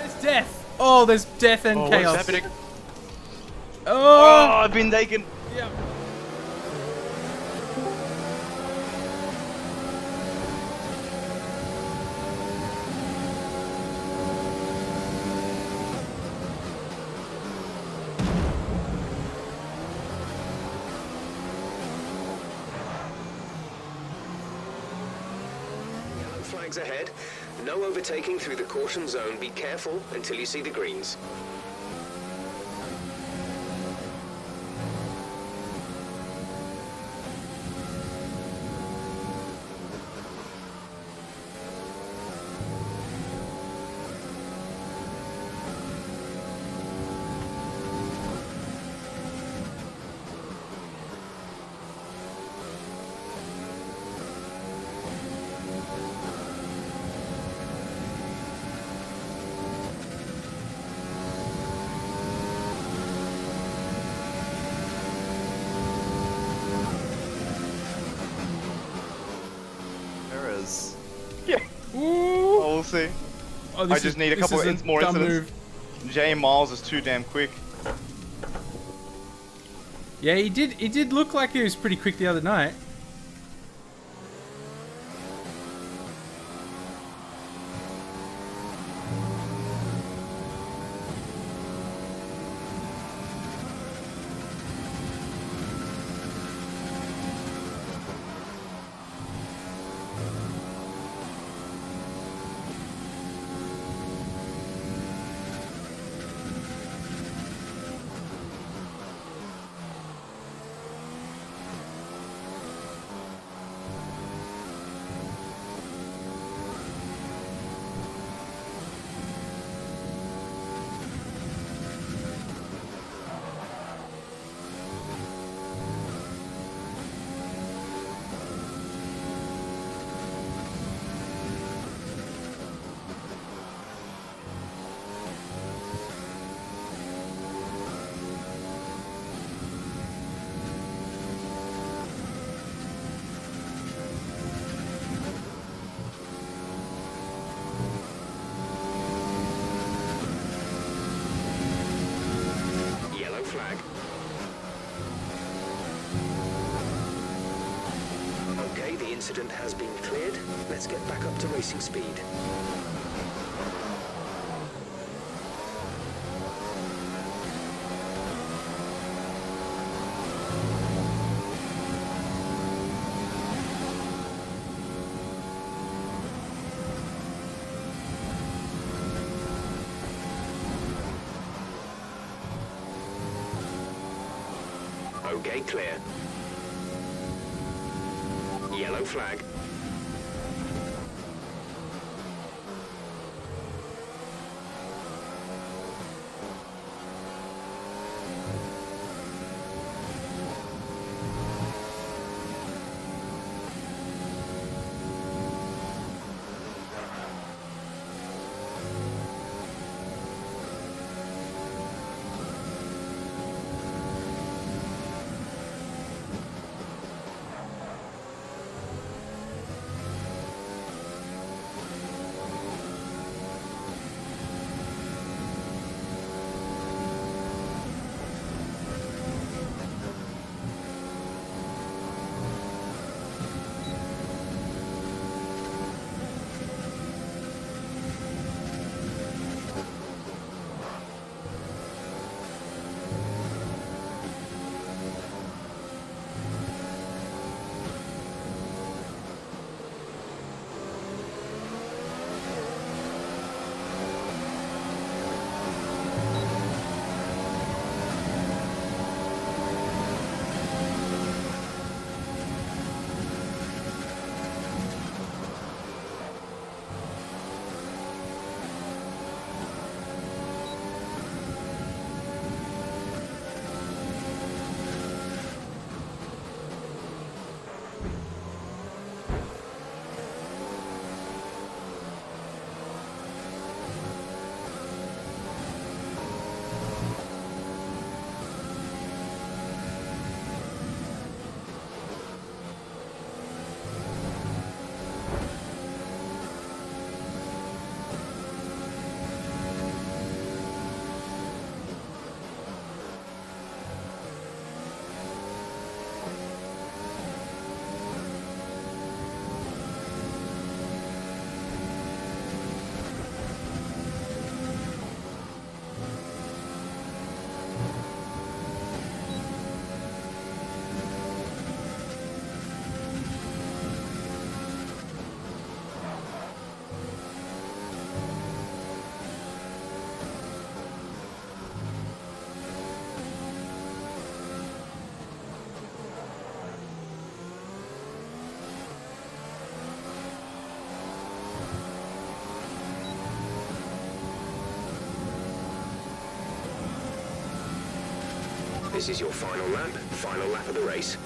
There's death. Oh, there's death and chaos. What's happening? Oh, I've been taken. yeah. Flags ahead. No overtaking through the caution zone. Be careful until you see the greens. Yeah. Ooh. Oh, we'll see. Oh, I just need a couple more dumb incidents. move. Jay Miles is too damn quick. Yeah, he did look like he was pretty quick the other night. Flag. Okay, the incident has been cleared. Let's get back up to racing speed. Okay, clear. Yellow flag. This is your final lap of the race.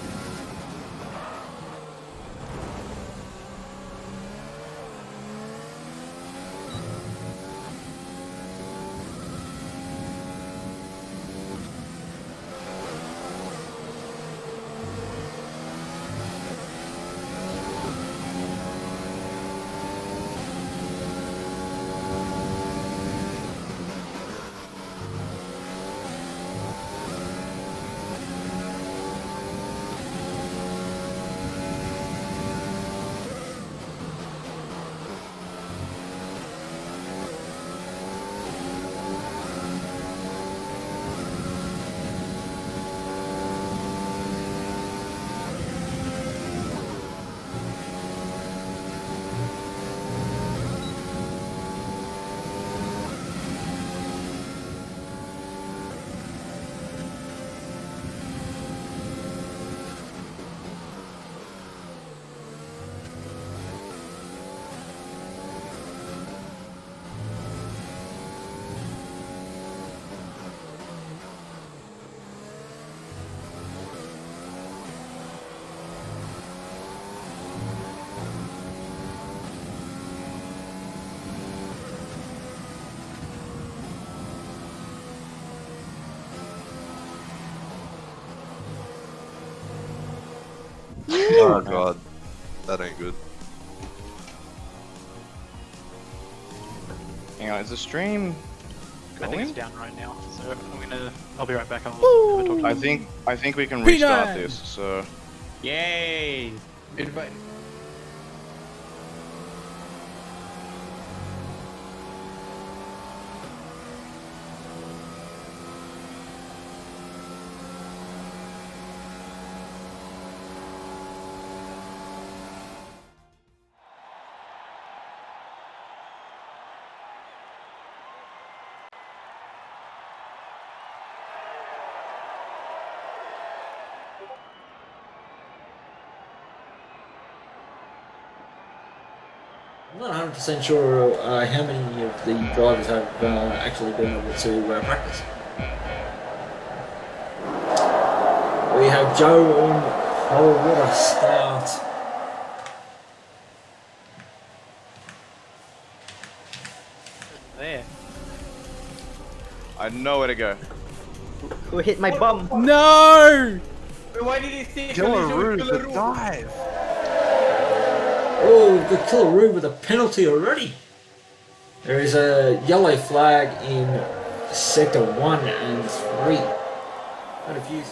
Oh god, that ain't good. Hang on, is the stream I think it's going? down right now, so I'll be right back. I'll have a talk to I think we can P9. restart this. So Yay! Invite. I'm not 100% sure how many of the drivers have actually been able to practice. We have Joe on pole. What a start. there. I know where to go. Who hit my bum? No! Why did he say Killaroo, the dive! Oh, we've got Killaroo with a penalty already. There is a yellow flag in sector 1 and 3. Quite a few.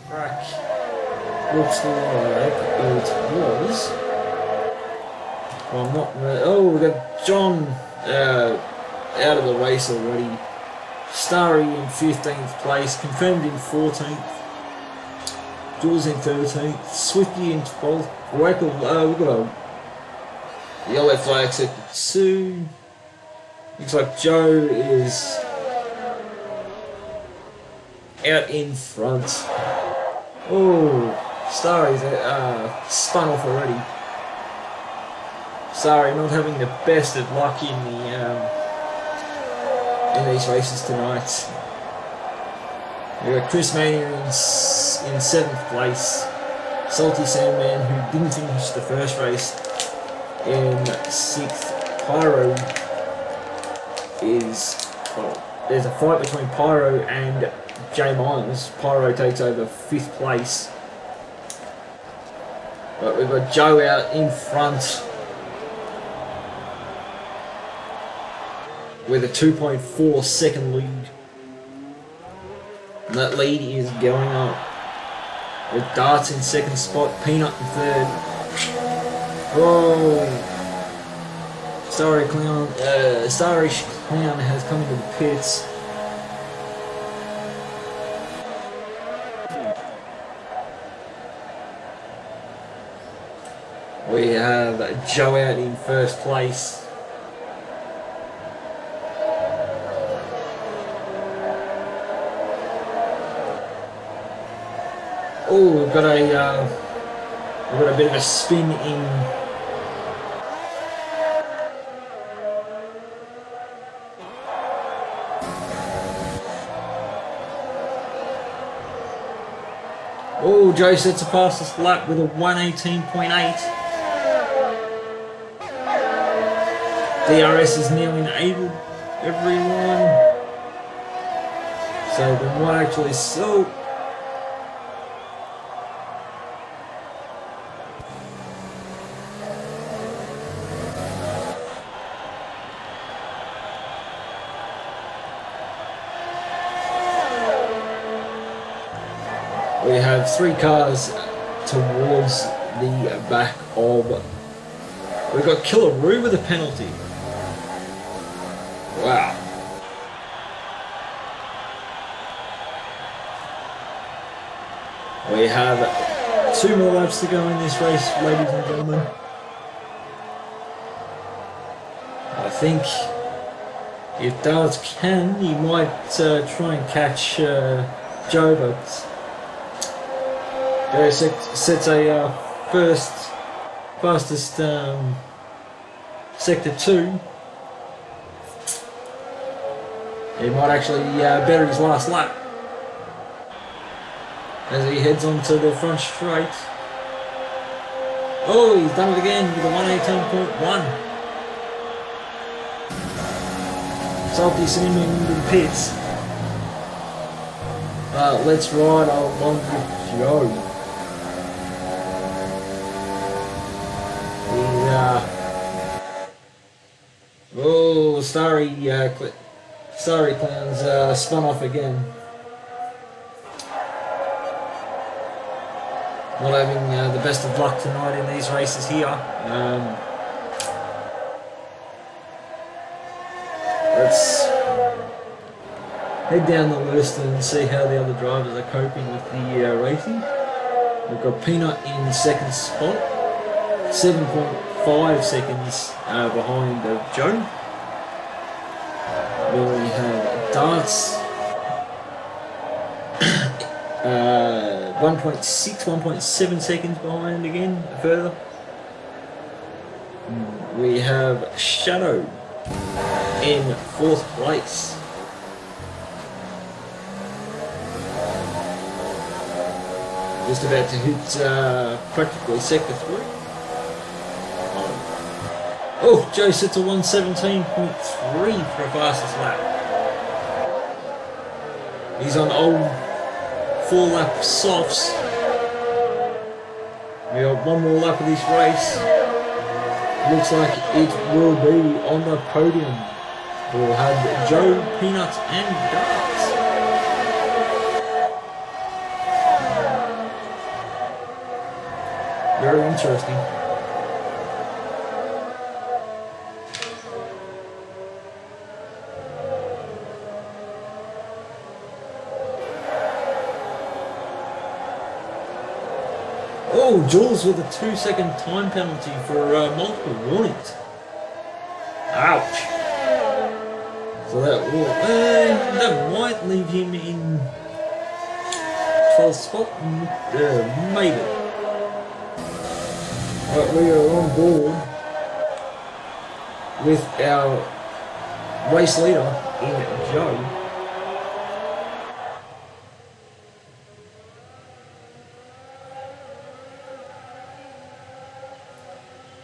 Track looks like it was. Well, I'm not. Oh, we've got John out of the race already. Starry in 15th place, confirmed in 14th. Jules in 13th, Swifty in 12th. Wackle, we've got a yellow flag set to 2. Looks like Joe is out in front. Oh, Starry's spun off already. Sorry, not having the best of luck in these races tonight. We got Chris Mania in 7th place. Salty Sandman, who didn't finish the first race, in 6th. Pyro is... well, there's a fight between Pyro and Jay Miles. Pyro takes over 5th place. But we've got Joe out in front with a 2.4 second lead. And that lead is going up. With Darts in 2nd spot, Peanut in 3rd. Oh! Starry Clown has come into the pits. We have Joe out in 1st place. Oh, we've got a bit of a spin in Oh, Joe sets a fastest lap with a 1:18.8. DRS has now enabled everyone. So they might actually so. We have 3 cars towards the back of. We've got Killaroo with a penalty. Wow. We have 2 more laps to go in this race, ladies and gentlemen. I think if Darts can, he might try and catch Joe, but Joe sets a fastest sector 2. He might actually better his last lap as he heads onto the front straight. Oh, he's done it again with a 1:18.1. Salty Cinnamon in the pits. Let's ride along with Joe. Oh, sorry Clowns spun off again. Not having the best of luck tonight in these races here. Let's head down the list and see how the other drivers are coping with the racing. We've got Peanut in second spot, 7.5 seconds behind Joe. Then we have Darts, 1.7 seconds behind again, further. We have Shadow in 4th place. Just about to hit practically sector 3. Oh, Joe sets a 1:17.3 for a fastest lap. He's on old 4-lap softs. We got 1 more lap of this race. Looks like it will be on the podium. We'll have Joe, Peanuts and Darts. Very interesting. Oh, Jules with a 2-second time penalty for multiple warnings. Ouch. So that might leave him in 12th spot. Maybe. But we are on board with our race leader in Joe.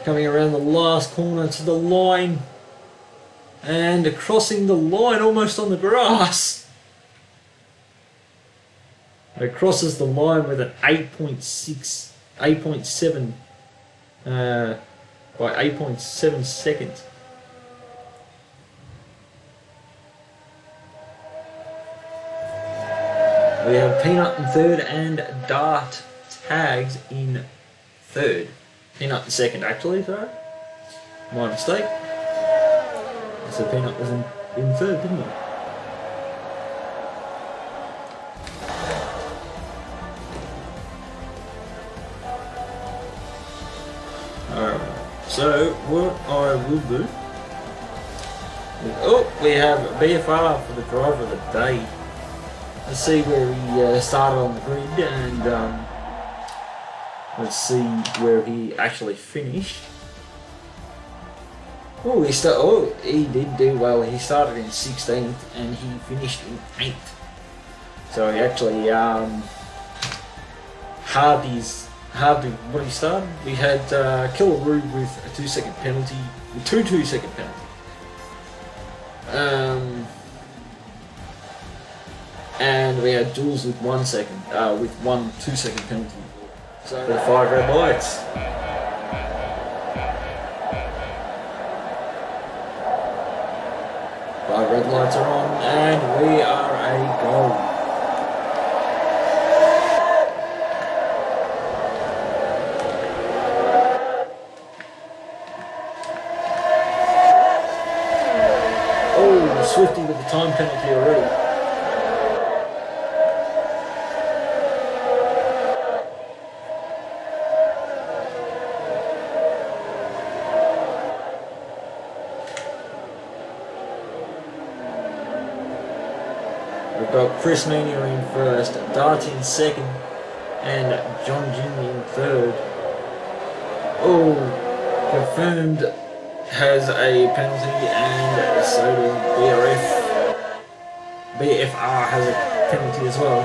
Coming around the last corner to the line and crossing the line almost on the grass. It crosses the line with an 8.7 by 8.7 seconds. We have Peanut in 3rd and Dart Tags in 3rd. Peanut in 2nd actually, sorry. My mistake. So Peanut was in 3rd, didn't he? Alright, so what I will do. Oh, we have BFR for the driver of the day. Let's see where he started on the grid and let's see where he actually finished. He did do well. He started in 16th and he finished in 8th. So he actually halved what did he start? We had Killaroo with a 2-second penalty, with two 2-second penalties. And we had Jules with 1 second, with 1 2-second penalty. So 5 red lights. Five red lights are on, and we are a goal. Oh, Swifty with the time penalty already. We've got Chris Mania in first, Dart in second, and John Jimmy in third. Oh, confirmed has a penalty, and so does BFR has a penalty as well.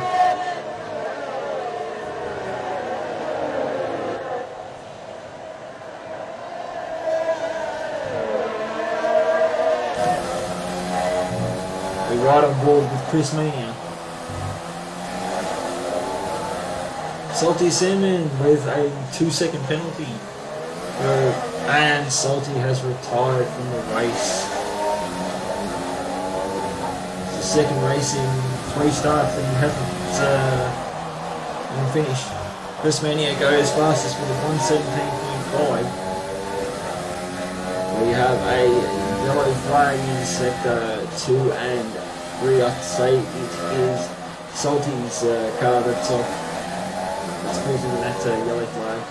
We're right on board with Chris Mania. Salty Salmon with a 2-second penalty. And Salty has retired from the race. It's the second race in 3 starts that he hasn't even finished. Chris Mania goes fastest with a 1:17.5. We have a yellow flag in sector 2 and 3. I'd say it is Salty's car that's causing that yellow flag.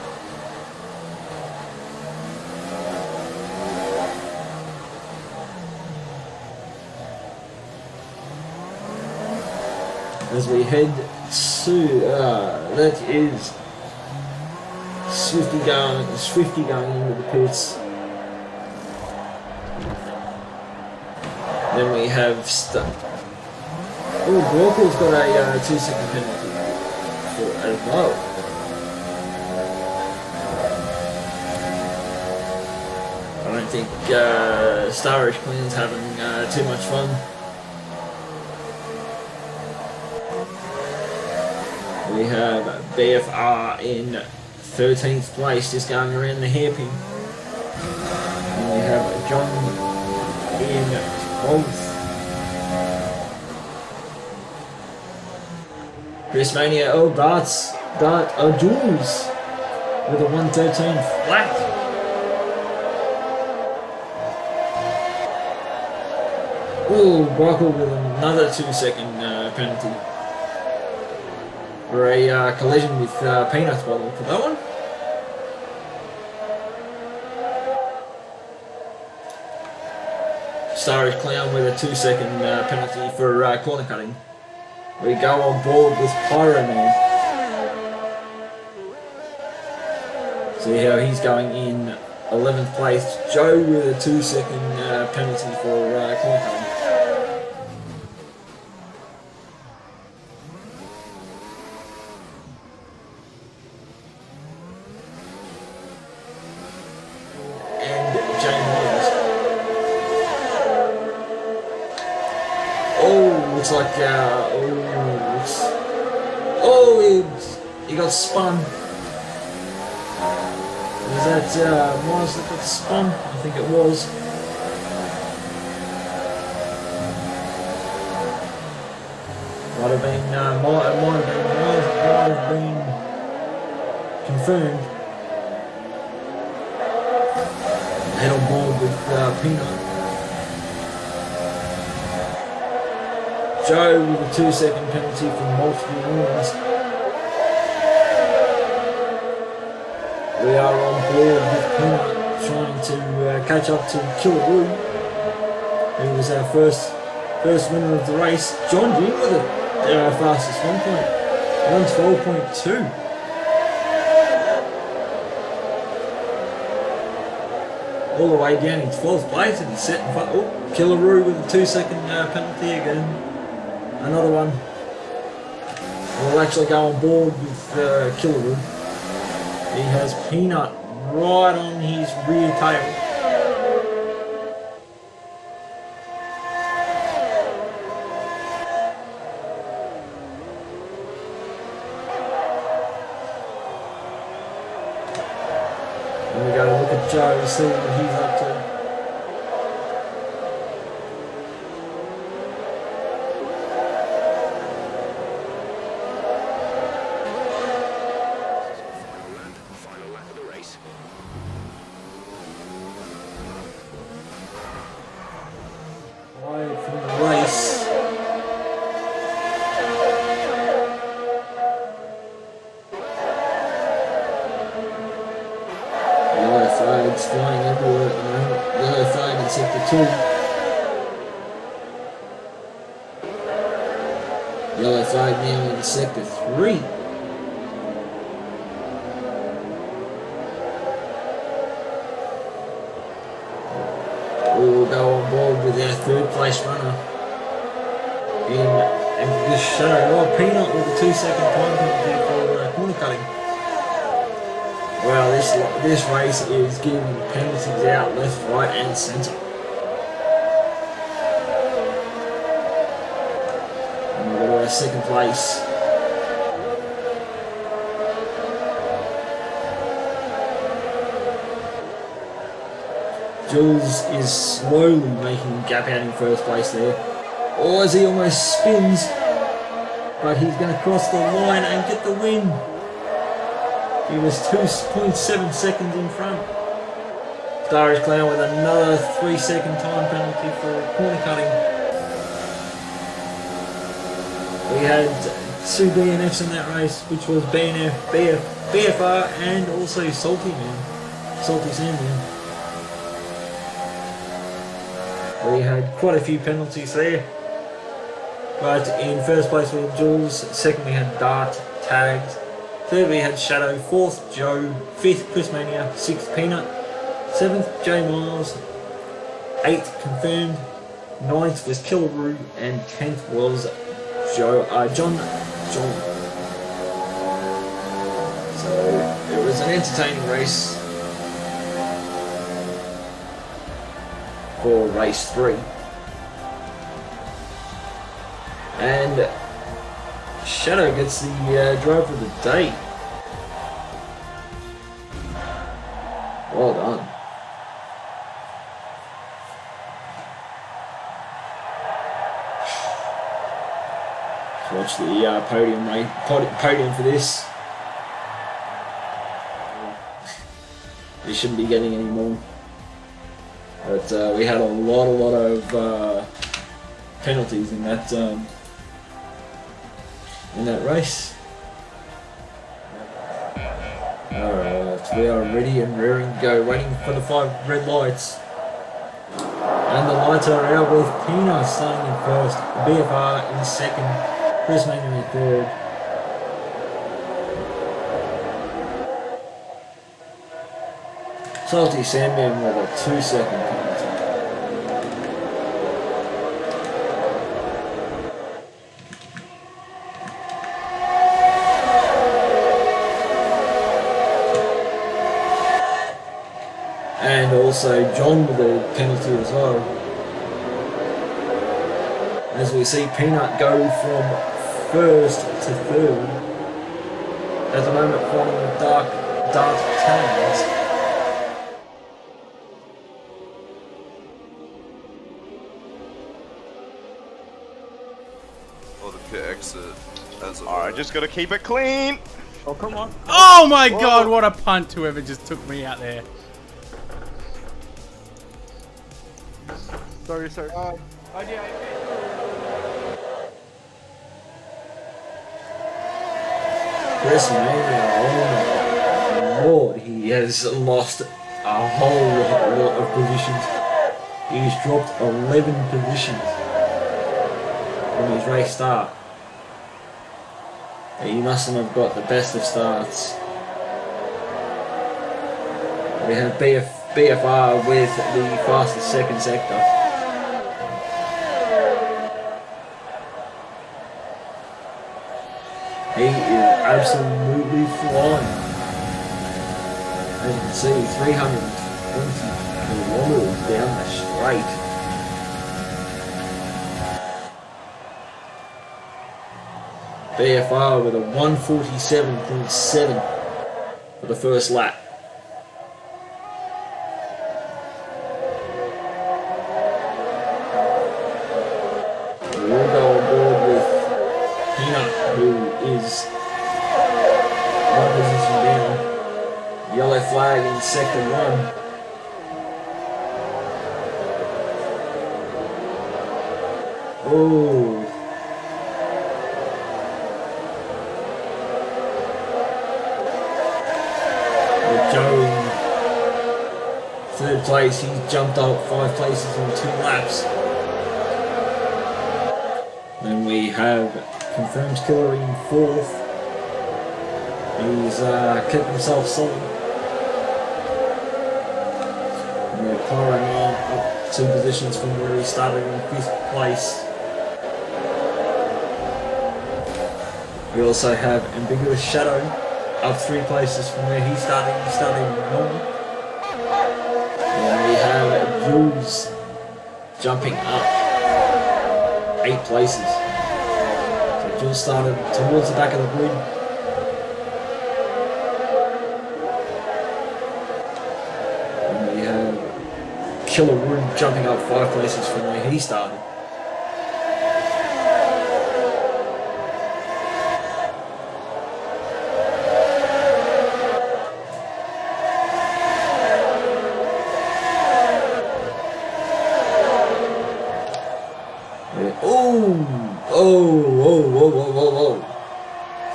As we head to, that is Swifty going into the pits. Then we have Glaucal's got a 2-second penalty for as well. I don't think Starish Clan's having too much fun. We have BFR in 13th place, just going around the hairpin. And we have John in 12th. Chris Mania, Jules with a 1:13 flat. Oh, Brockle with another 2-second penalty. For a collision with Peanuts bottle for that one. Starish Clown with a 2-second penalty for corner cutting. We go on board with Pyro Man. See how he's going in 11th place. Joe with a 2-second penalty for corner cutting. Looks like, he got spun. Was that Mars that got spun? I think it was. Might have been, might have been confirmed. Head on board with Peanut. Joe with a 2-second penalty for multiple runs. We are on board with Peanut trying to catch up to Killaroo, who was our first winner of the race. John G with it, our fastest 1:12.2. all the way down in 12th place and he's set in front. Oh, Killaroo with a 2-second penalty again. Another one. We'll actually go on board with Killaroo. He has Peanut right on his rear tail. And we go to look at Joe to see what he's up to. Final lap of the race. Away from the race. Yellow flags flying everywhere at the moment. Yellow flag in sector 2. Yellow flag now in sector 3. We will go on board with our 3rd place runner and this Shadow Rob Peanut with a 2-second time penalty for corner cutting. Well, this race is giving penalties out left, right, and centre. And we'll go to our 2nd place. Jules is slowly making a gap out in 1st place there. Oh, as he almost spins, but he's going to cross the line and get the win. He was 2.7 seconds in front. Darius Clown with another 3-second time penalty for corner cutting. We had 2 BNFs in that race, which was BFR and also Salty Sandman. We had quite a few penalties there. But in 1st place we had Jules, 2nd we had Dart, Tags, 3rd we had Shadow, 4th Joe, 5th Chris Mania, 6th Peanut, 7th J Miles, 8th Confirmed, 9th was Killaroo, and 10th was John. So it was an entertaining race for race 3. And Shadow gets the driver of the day. Well done. Let's watch the podium for this. We shouldn't be getting any more. But we had a lot of penalties in that race. Alright, we are ready and raring to go, waiting for the 5 red lights. And the lights are out with Pino starting in 1st, BFR in 2nd, Chris Maynard in 3rd. Salty Sandman with a 2-second penalty. And also John with a penalty as well. As we see Peanut go from 1st to 3rd. At the moment flying with dark tags. Or the pit exit as a Alright, just gotta keep it clean. Oh, come on. Oh my god, what a punt, whoever just took me out there. Sorry, sir. Chris Mania, oh my lord, he has lost a whole lot of positions. He's dropped 11 positions from his race start. He mustn't have got the best of starts. We have BFR with the fastest second sector. He is absolutely flying. As you can see, 320 kilometers down the straight. BFR with a 147.7 for the first lap. We'll go on board with Peanut, who is one position down. Yellow flag in sector 1. Oh. Joe in third place, he's jumped up 5 places in 2 laps. Then we have Confirmed Killer in 4th. He's kept himself solid. And we have Pyro Man up 2 positions from where he started in 5th place. We also have Ambiguous Shadow up 3 places from where he started. He started in 9th. And we have Jules jumping up 8 places. So Jules started towards the back of the grid. And we have Killer Room jumping up 5 places from where he started.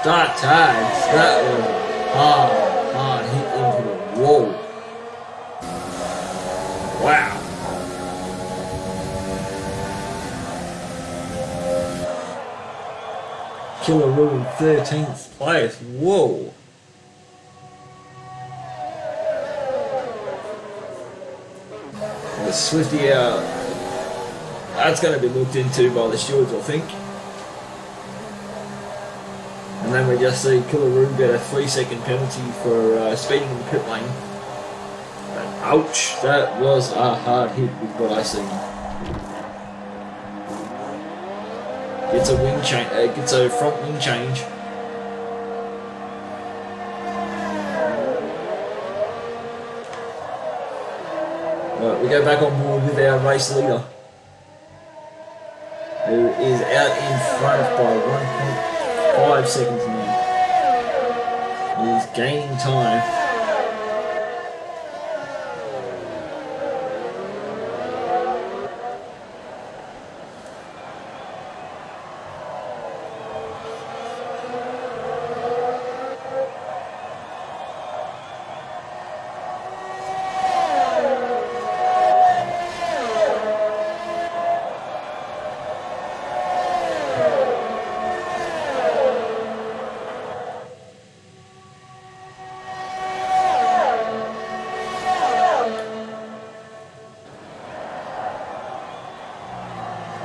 That tags, that was hard hit into the wall. Wow. Killer Ruin 13th place, whoa. The Swifty that's going to be looked into by the stewards, I think. And then we just see Killaroo get a 3-second penalty for speeding in the pit lane. But ouch, that was a hard hit with what I see. Gets a wing change, gets a front wing change. Right, we go back on board with our race leader, who is out in front by 1.5 seconds now. He's gaining time.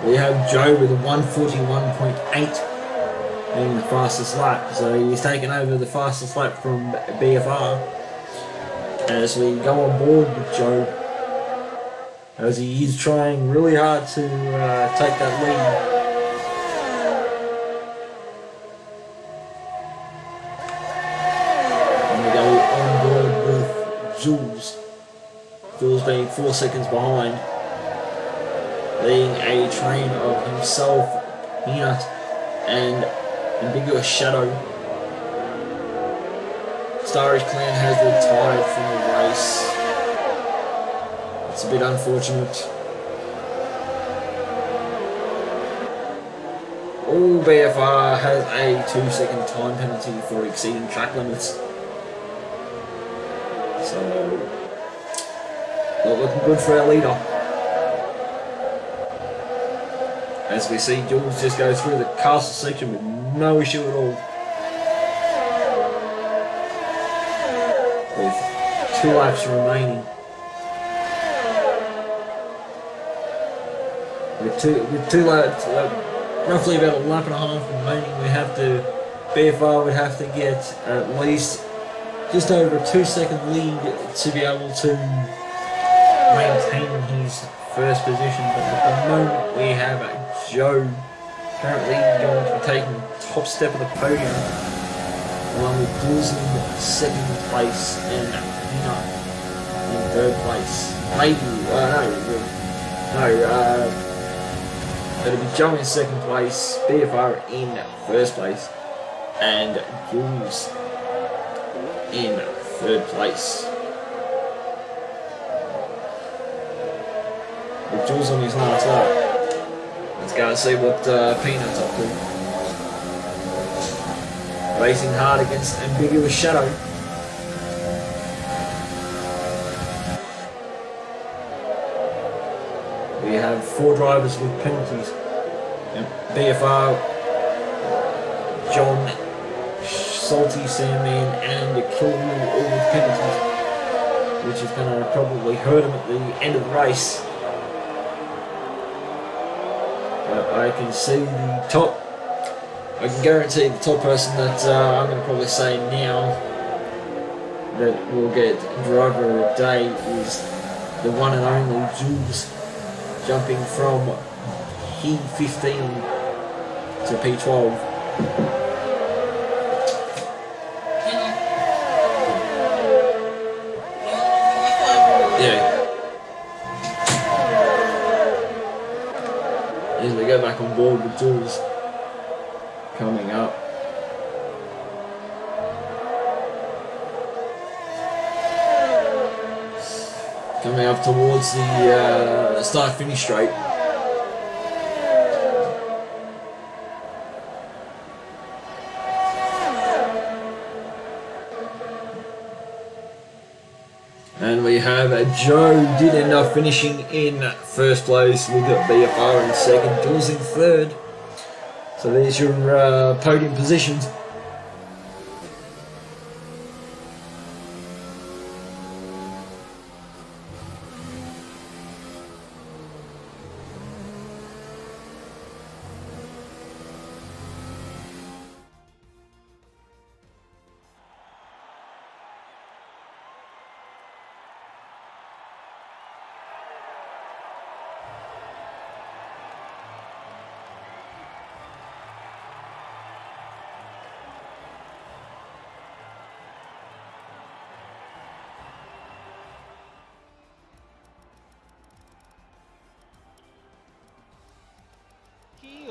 We have Joe with a 141.8 being the fastest lap, so he's taken over the fastest lap from BFR. As we go on board with Joe, as he is trying really hard to take that lead. And we go on board with Jules. Jules being 4 seconds behind, leading a train of himself, Peanut, and Ambiguous Shadow. Starridge Clan has retired from the race. It's a bit unfortunate. All BFR has a 2-second time penalty for exceeding track limits. So, not looking good for our leader. As we see Jules just go through the castle section with no issue at all. With 2 laps remaining. with two laps, roughly about a lap and a half remaining, BFR would have to get at least just over a 2-second lead to be able to maintain his first position. But at the moment we have Joe currently going to be taking the top step of the podium, along with Jules in second place and Pina in third place. It'll be Joe in second place, BFR in first place, and Jules in third place. With Jules on his last lap, let's go and see what Peanut's up to. Racing hard against Ambiguous Shadow. We have 4 drivers with penalties. BFR, John, Salty, Sandman, and Kilroy all with penalties, which is going to probably hurt him at the end of the race. I can see the top. I can guarantee the top person that I'm going to probably say now that will get driver of the day is the one and only Jules, jumping from P15 to P12. Yeah. As we go back on board with Jules coming up. Coming up towards the start-finish straight. And we have Joe did end up finishing in first place. We've got BFR in second, Jules in third. So there's your podium positions.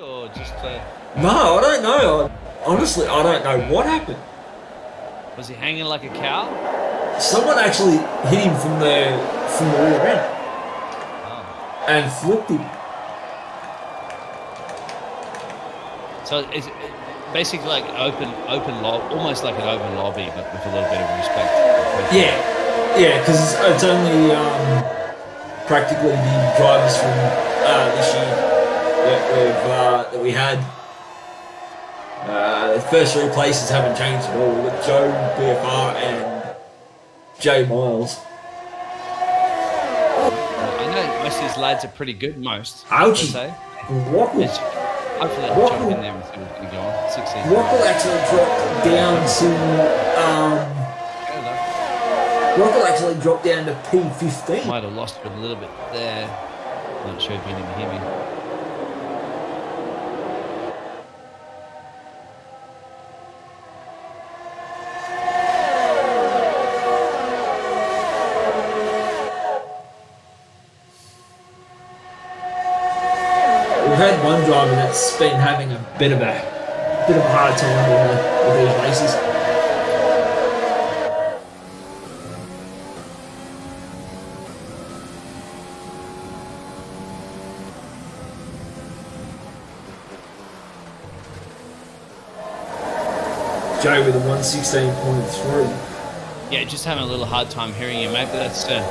Or just No, I don't know. Honestly, I don't know what happened. was he hanging like a cow? Someone actually hit him from the rear end Oh. and flipped him. So it's basically like open lobby, almost like an open lobby, but with a little bit of respect. Yeah, because it's only practically the drivers from this year that we had. The first 3 places haven't changed at all. We've got Joe, BFR, and Jay Miles. I know most of these lads are pretty good, most. Ouchie. I'd say. Rockle Hopefully they'll jump in there and see what's going to go on. 16. actually dropped down to Rockle actually dropped down to P15. Might have lost it a little bit there. Not sure if you didn't hear me. We've had one driver that's been having a bit of a hard time with these races. Joe with a 116.3. Yeah, just having a little hard time hearing you, mate, but that's to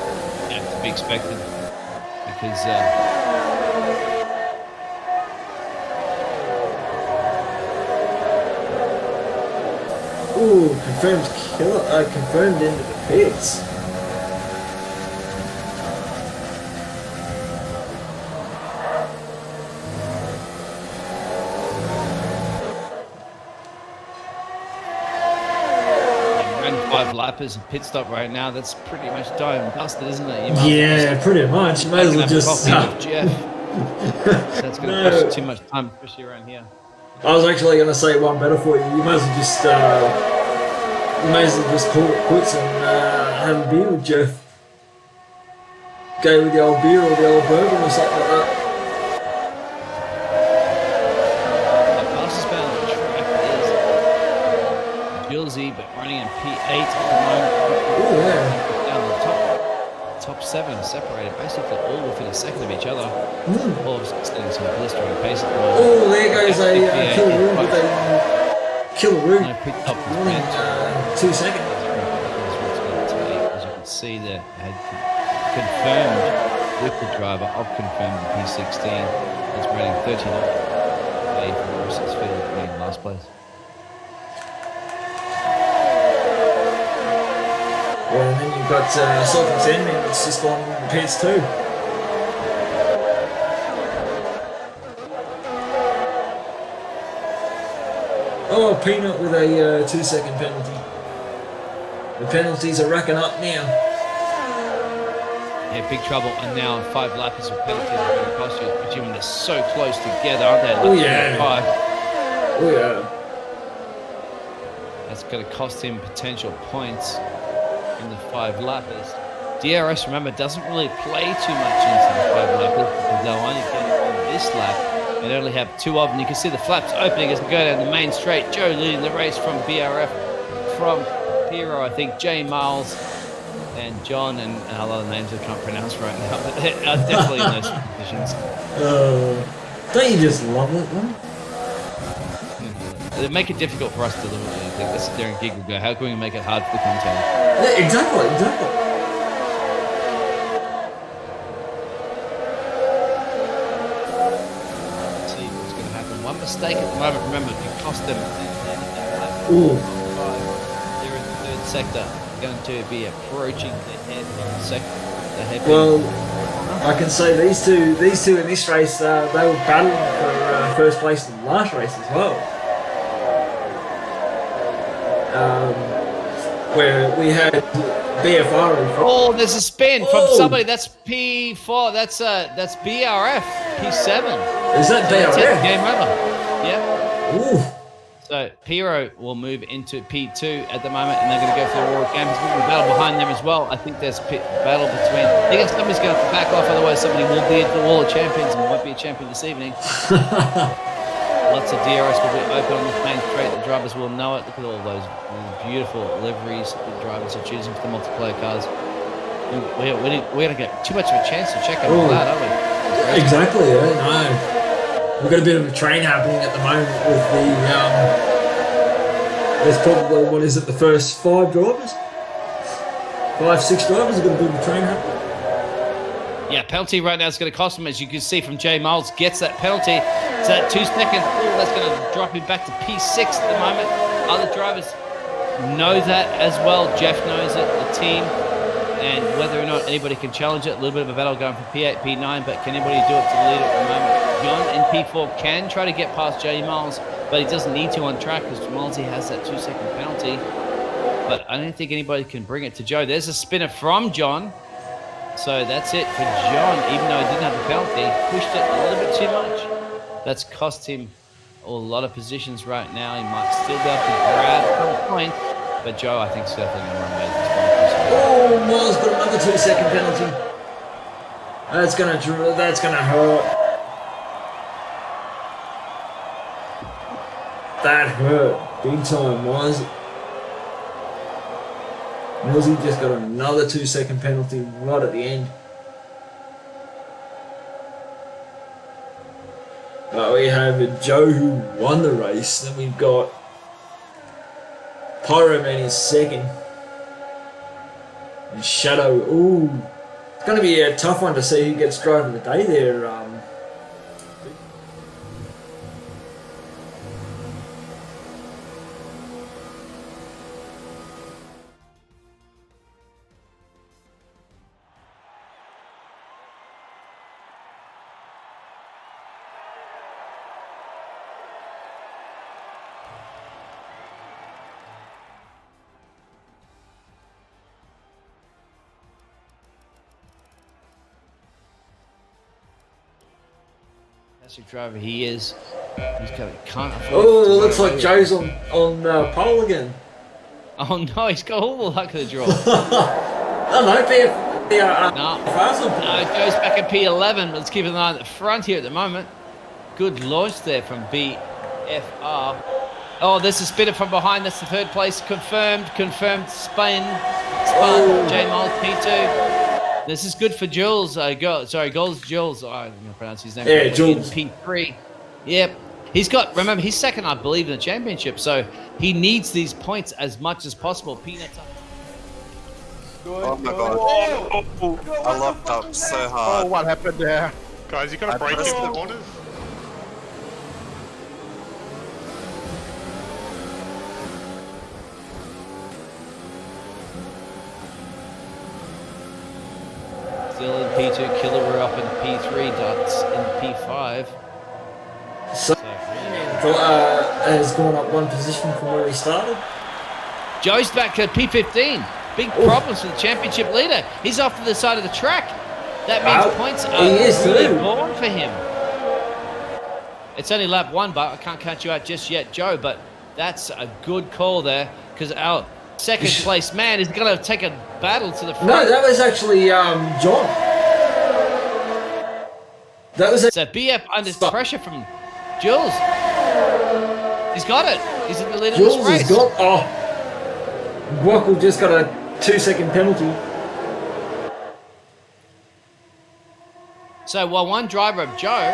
be expected because. Ooh, confirmed into the pits. lappers and pit stop right now. That's pretty much done and dusted, isn't it? You might Yeah, pretty much. You may as well just. with Jeff. That's going to cost you too much time, especially around here. I was actually going to say one better for you. You may as well just. You may as well just call it quits and have a beer with Jeff. Go with the old beer or the old bourbon or something like that. The fastest man on the track is Gilsey, but running in P8 at the moment. Oh, yeah. Down the top 7 separated, basically all within a second of each other. All of us getting some blistering pace at the moment. Oh, there goes a Killaroo with a Killaroo. No pit stop is Running meant 2 seconds. as you can see that had confirmed with the driver of confirmed in P16 is running 39 for Ross's field in last place. Yeah, and then you've got Salt and Sandman that's just on the pits too. Oh, Peanut with a 2 second penalty. The penalties are racking up now. Yeah, big trouble, and now 5 lappers of penalties are going to cost you, assuming they're so close together, aren't they? Oh, yeah. 5. Oh, yeah. That's going to cost him potential points in the 5 lappers. DRS, remember, doesn't really play too much into the 5 lappers because they'll only get it on this lap. They only have 2 of them. You can see the flaps opening as we go down the main straight. Joe leading the race from BRF, from Hero, I think, Jay Miles, and John, and a lot of names I can't pronounce right now, but definitely in those positions. Don't you just love it, man? They make it difficult for us to deliver anything. Let's sit there and giggle, go, how can we make it hard for the content? Yeah, exactly. Let's see what's going to happen. One mistake at the moment, remember, can cost them. Ooh. They're in the 3rd sector, going to be approaching the head of the sector. Well, I can say these two in this race, they were battling for first place in the last race as well. Where we had BFR. Oh, there's a spin from somebody. That's P4. That's BRF. P7. Is that That's it, BRF? game over. Yeah. Ooh. So Piro will move into P2 at the moment, and they're going to go for the World Champions. There's a battle behind them as well. I think there's battle between. I think somebody's going to have to back off, otherwise somebody will be at the Wall of Champions and won't be a champion this evening. Lots of DRS will be open on the main straight. The drivers will know it. Look at all those beautiful liveries the drivers are choosing for the multiplayer cars. We're going to get too much of a chance to check them all out, aren't we? Exactly, yeah, no. We've got a bit of a train happening at the moment with the, there's probably, what is it, the first 5 drivers? 5-6 drivers have got a bit of a train happening. Yeah, penalty right now is going to cost him, as you can see from Jay Miles gets that penalty. It's that 2 seconds. Oh, that's going to drop him back to P6 at the moment. Other drivers know that as well. Jeff knows it, the team, and whether or not anybody can challenge it. A little bit of a battle going from P8, P9, but can anybody do it to the lead at the moment? John in P4 can try to get past Jay Miles, but he doesn't need to on track because Milesy has that 2 second penalty. But I don't think anybody can bring it to Joe. There's a spinner from John. So that's it for John, even though he didn't have a penalty. Pushed it a little bit too much. That's cost him a lot of positions right now. He might still be able to grab some point, but Joe, I think, is definitely going to run away with this one. Oh, Miles got another 2 second penalty. That's gonna hurt. That hurt big time, Miles. Millsy just got another 2 second penalty right at the end. We have Joe who won the race. Then we've got Pyroman is second. And Shadow, ooh. It's going to be a tough one to see who gets driver of the day there. fantastic driver he is. Can't afford. Oh, to it looks go like away. Joe's on pole again. Oh no, he's got all the luck of the draw. Oh no, No. Fazel. No, it goes back at P11. Let's keep an eye on the front here at the moment. Good launch there from BFR. Oh, there's a spitter from behind. That's the third place. Confirmed. Spun. J Miles P2. This is good for Jules. Goals Jules. I'm going to pronounce his name. Yeah, correctly. Jules. In P3. Yep. Remember, he's second, I believe, in the championship. So he needs these points as much as possible. Peanuts up. Oh my god. I locked up so hard. Oh, what happened there? Guys, you gotta break in the corners. Still in P2, Killer up in P3, Dots in P5. So, has gone up one position from where he started. Joe's back at P15. Big problems for the championship leader. He's off to the side of the track. That means points are really born for him. It's only lap 1, but I can't count you out just yet, Joe. But that's a good call there because our second place man is going to take a battle to the front. No, that was actually John. That was So BF under pressure from Jules. He's got it. He's in the lead of Jules this race. has got. Oh, Wackel just got a 2-second penalty. So while one driver of Joe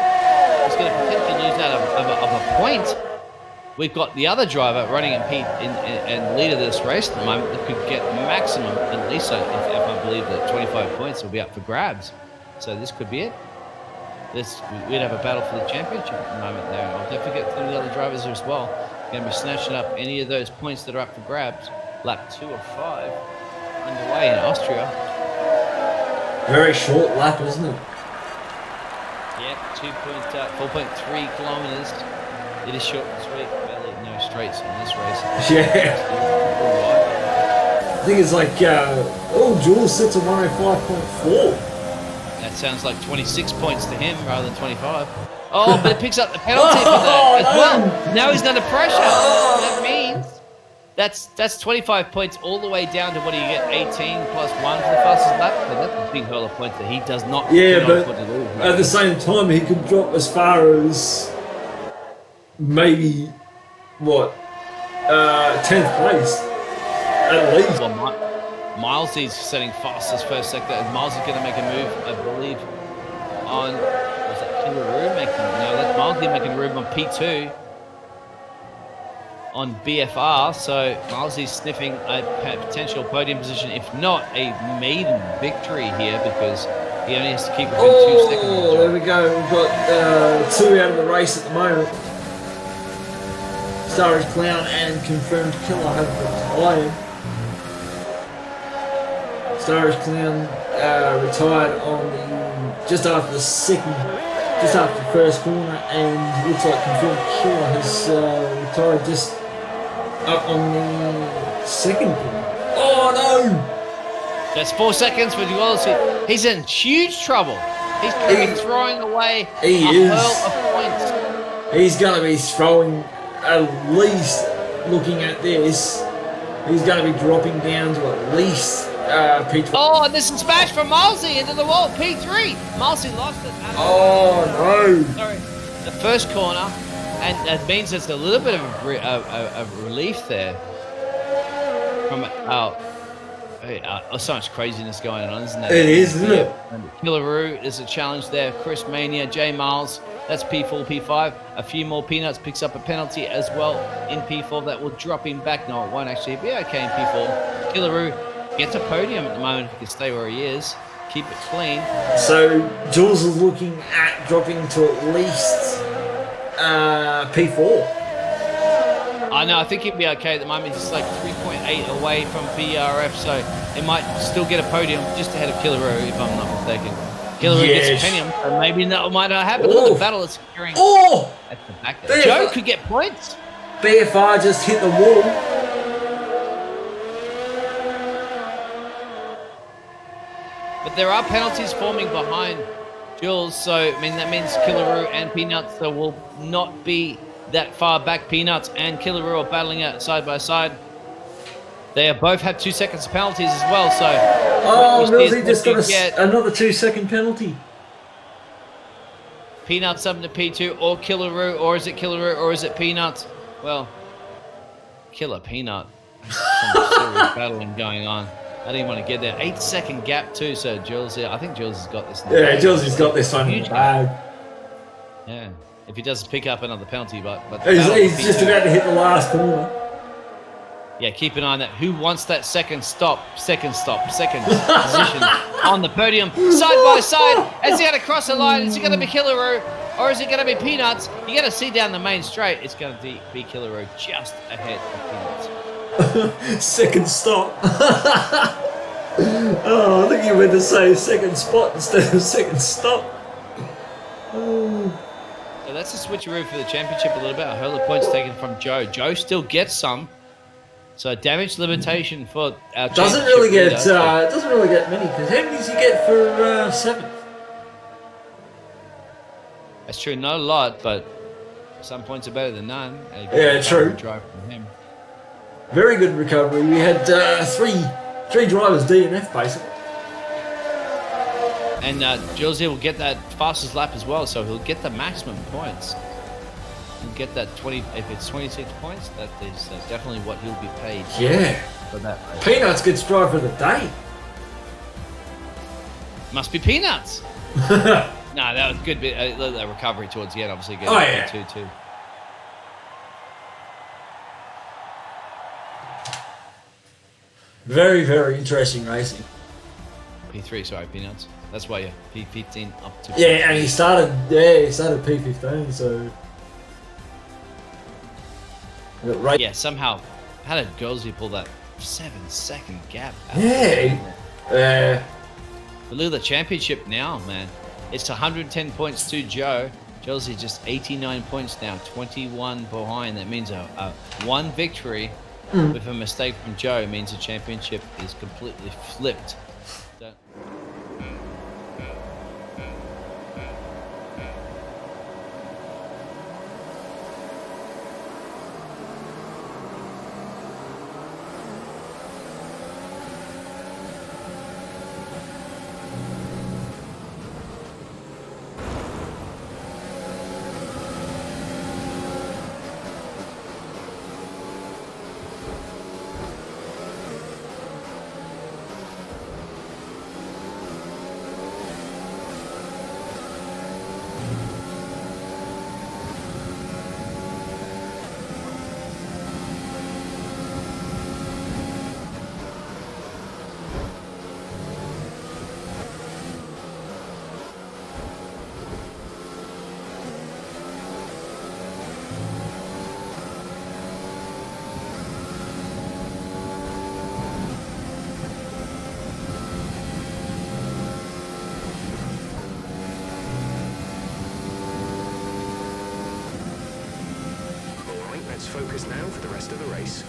is going to potentially lose out of a point, we've got the other driver running in lead of this race at the moment that could get maximum, at least if I believe that 25 points will be up for grabs. So this could be it. We'd have a battle for the championship at the moment there. I'll definitely get through the other drivers as well. Going to be snatching up any of those points that are up for grabs. Lap 2 of 5 underway in Austria. Very short lap, isn't it? Yep, 4.3 kilometers. It is short and sweet. Barely no straights in this race. Yeah. I think it's like, Jules sits at 105.4. That sounds like 26 points to him rather than 25. Oh, but it picks up the penalty for that as well. Now he's under pressure. That means that's 25 points all the way down to what do you get? 18 plus 1 for the fastest lap. So that's a big hurl of points that he does not. Yeah, but afford to lose, at the same time, he could drop as far as maybe 10th place at least. Well, Milesy's setting fastest first sector, and Miles is going to make a move, I believe, on was that Kingaroo making? No, that's Miles making a move on P2 on BFR. So Miles is sniffing a potential podium position, if not a maiden victory here, because he only has to keep within 2 seconds. Oh, there we go. We've got 2 out of the race at the moment. Starry Clown and Confirmed Killer have retired. Starry Clown retired on just after the first corner, and looks like Confirmed Killer has retired just up on the second corner. Oh no! That's 4 seconds for Duality. He's in huge trouble. He's going to be throwing away a hurl of points. He's going to be throwing, at least looking at this, he's going to be dropping down to at least P12. Oh, and there's a smash from Malsey into the wall. P3. Malsey lost it. Oh no! Sorry. The first corner, and that means there's a little bit of a relief there from so much craziness going on, isn't there? It is, isn't it? Killaroo is a challenge there. Chris Mania, J Miles. That's P4, P5. A few more Peanuts picks up a penalty as well in P4 that will drop him back. No, it won't actually be okay in P4. Killaroo gets a podium at the moment if he can stay where he is. Keep it clean. So Jules is looking at dropping to at least P4. I know, I think he'd be okay at the moment. He's like 3.8 away from BRF, so he might still get a podium just ahead of Killaroo, if I'm not mistaken. Killaroo gets a podium, so maybe that might not happen. Look at the battle it's securing at the back there. Joe could get points. BFR just hit the wall. But there are penalties forming behind Jules. So, I mean, that means Killaroo and Peanuts so will not be that far back. Peanuts and Killaroo are battling out side by side. They have both had 2 seconds of penalties as well. So, Oh, what you see is Millsy just what got you get. another 2-second penalty. Peanuts up to P2 or Killaroo, or is it Killaroo or is it Peanuts? Well, Killer Peanut. Some serious battling going on. I didn't want to get there. 8-second gap too. So Jules, I think Jules has got this. Yeah, Jules has got this one in Huge the bag. Yeah, if he does pick up another penalty, but He's just about to hit the last corner. Yeah, keep an eye on that. Who wants that second position on the podium, side by side? Is he going to cross the line? Is it going to be Killaroo, or is it going to be Peanuts? You got to see down the main straight. It's going to be Killaroo just ahead of Peanuts. Second stop. Oh, I think you meant to say second spot instead of second stop. Oh. So that's a switcheroo for the championship a little bit. A whole lot of points taken from Joe. Joe still gets some. So damage limitation for our doesn't really get many, because how many does he get for 7th? That's true, not a lot, but some points are better than none. Yeah, true. Drive from him. Very good recovery. We had three drivers DNF basically. And Josie will get that fastest lap as well, so he'll get the maximum points. He'll get that 20. If it's 26 points, that is definitely what he'll be paid. Yeah. For that race. Peanuts gets driver of the day. Must be Peanuts. No, that was good bit. The recovery towards the end, obviously. Getting P2 too. Very, very interesting racing. P3, sorry, Peanuts. That's why you're P15 up to. Yeah, and he started P15, so. Right. Yeah, somehow. How did Girlsy pull that 7-second gap? Yeah. But look at the championship now, man. It's 110 points to Joe. Girlsy just 89 points now, 21 behind. That means a one victory with a mistake from Joe means the championship is completely flipped. So, Alright, let's focus now for the rest of the race.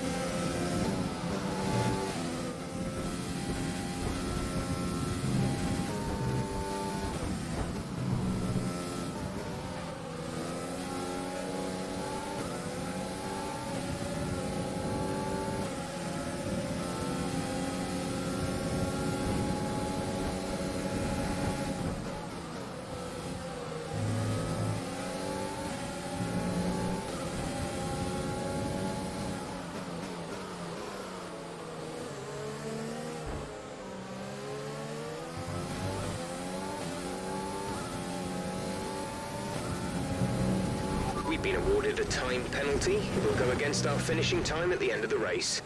We've been awarded a time penalty. It will go against our finishing time at the end of the race.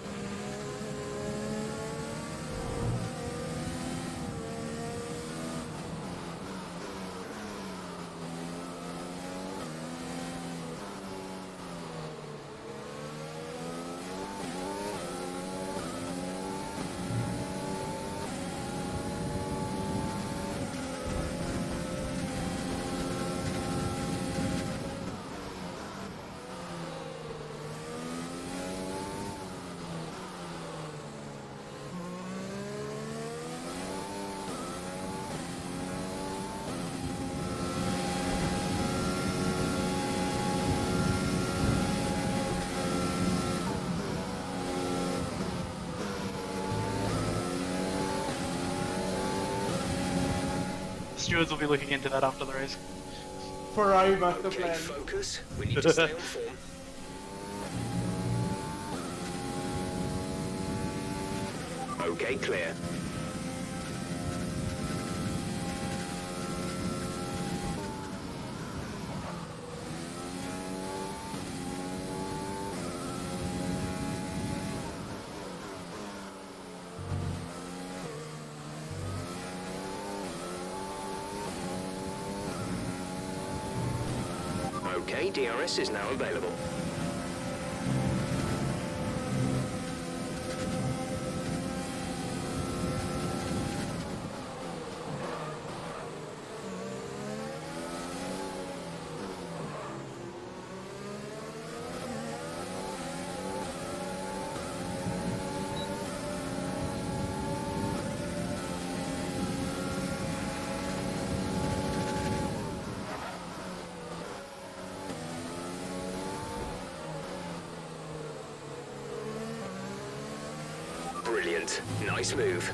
stewards will be looking into that after the race. Ferrari master Okay, plan. focus. We need to stay on form. Okay, clear. Okay, DRS is now available. Brilliant. Nice move.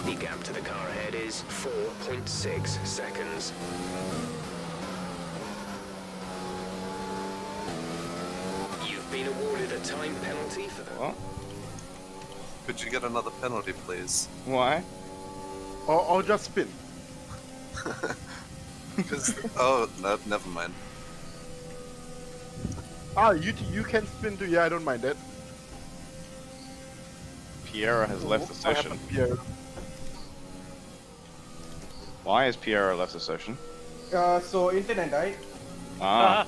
The gap to the car ahead is 4.6 seconds. You've been awarded a time penalty for the... What? Could you get another penalty, please? Why? Or just spin. Oh, no, never mind. Ah, you can spin too. Yeah, I don't mind that. Piero has left the What session. happened, Pierre? Why has Piero left the session? So internet died. Ah,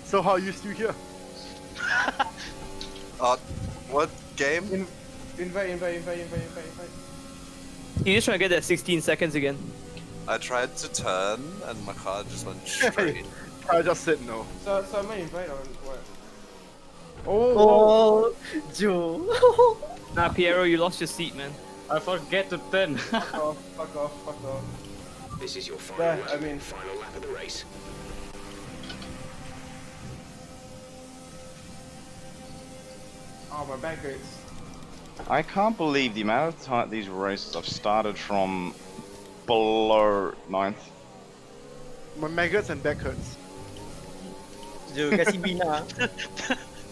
So how are you still here? What game? Invite. You just trying to get that 16 seconds again. I tried to turn and my car just went straight. I just said no. So I'm gonna invite on what? Oh, Joe. Nah, Piero, you lost your seat, man. I forget to turn. Fuck off. This is your final Yeah, lap. I mean- Final lap of the race. Oh, my back hurts. I can't believe the amount of time these races I've started from below 9th. My maggots and back hurts. Joe, kasi bina. Did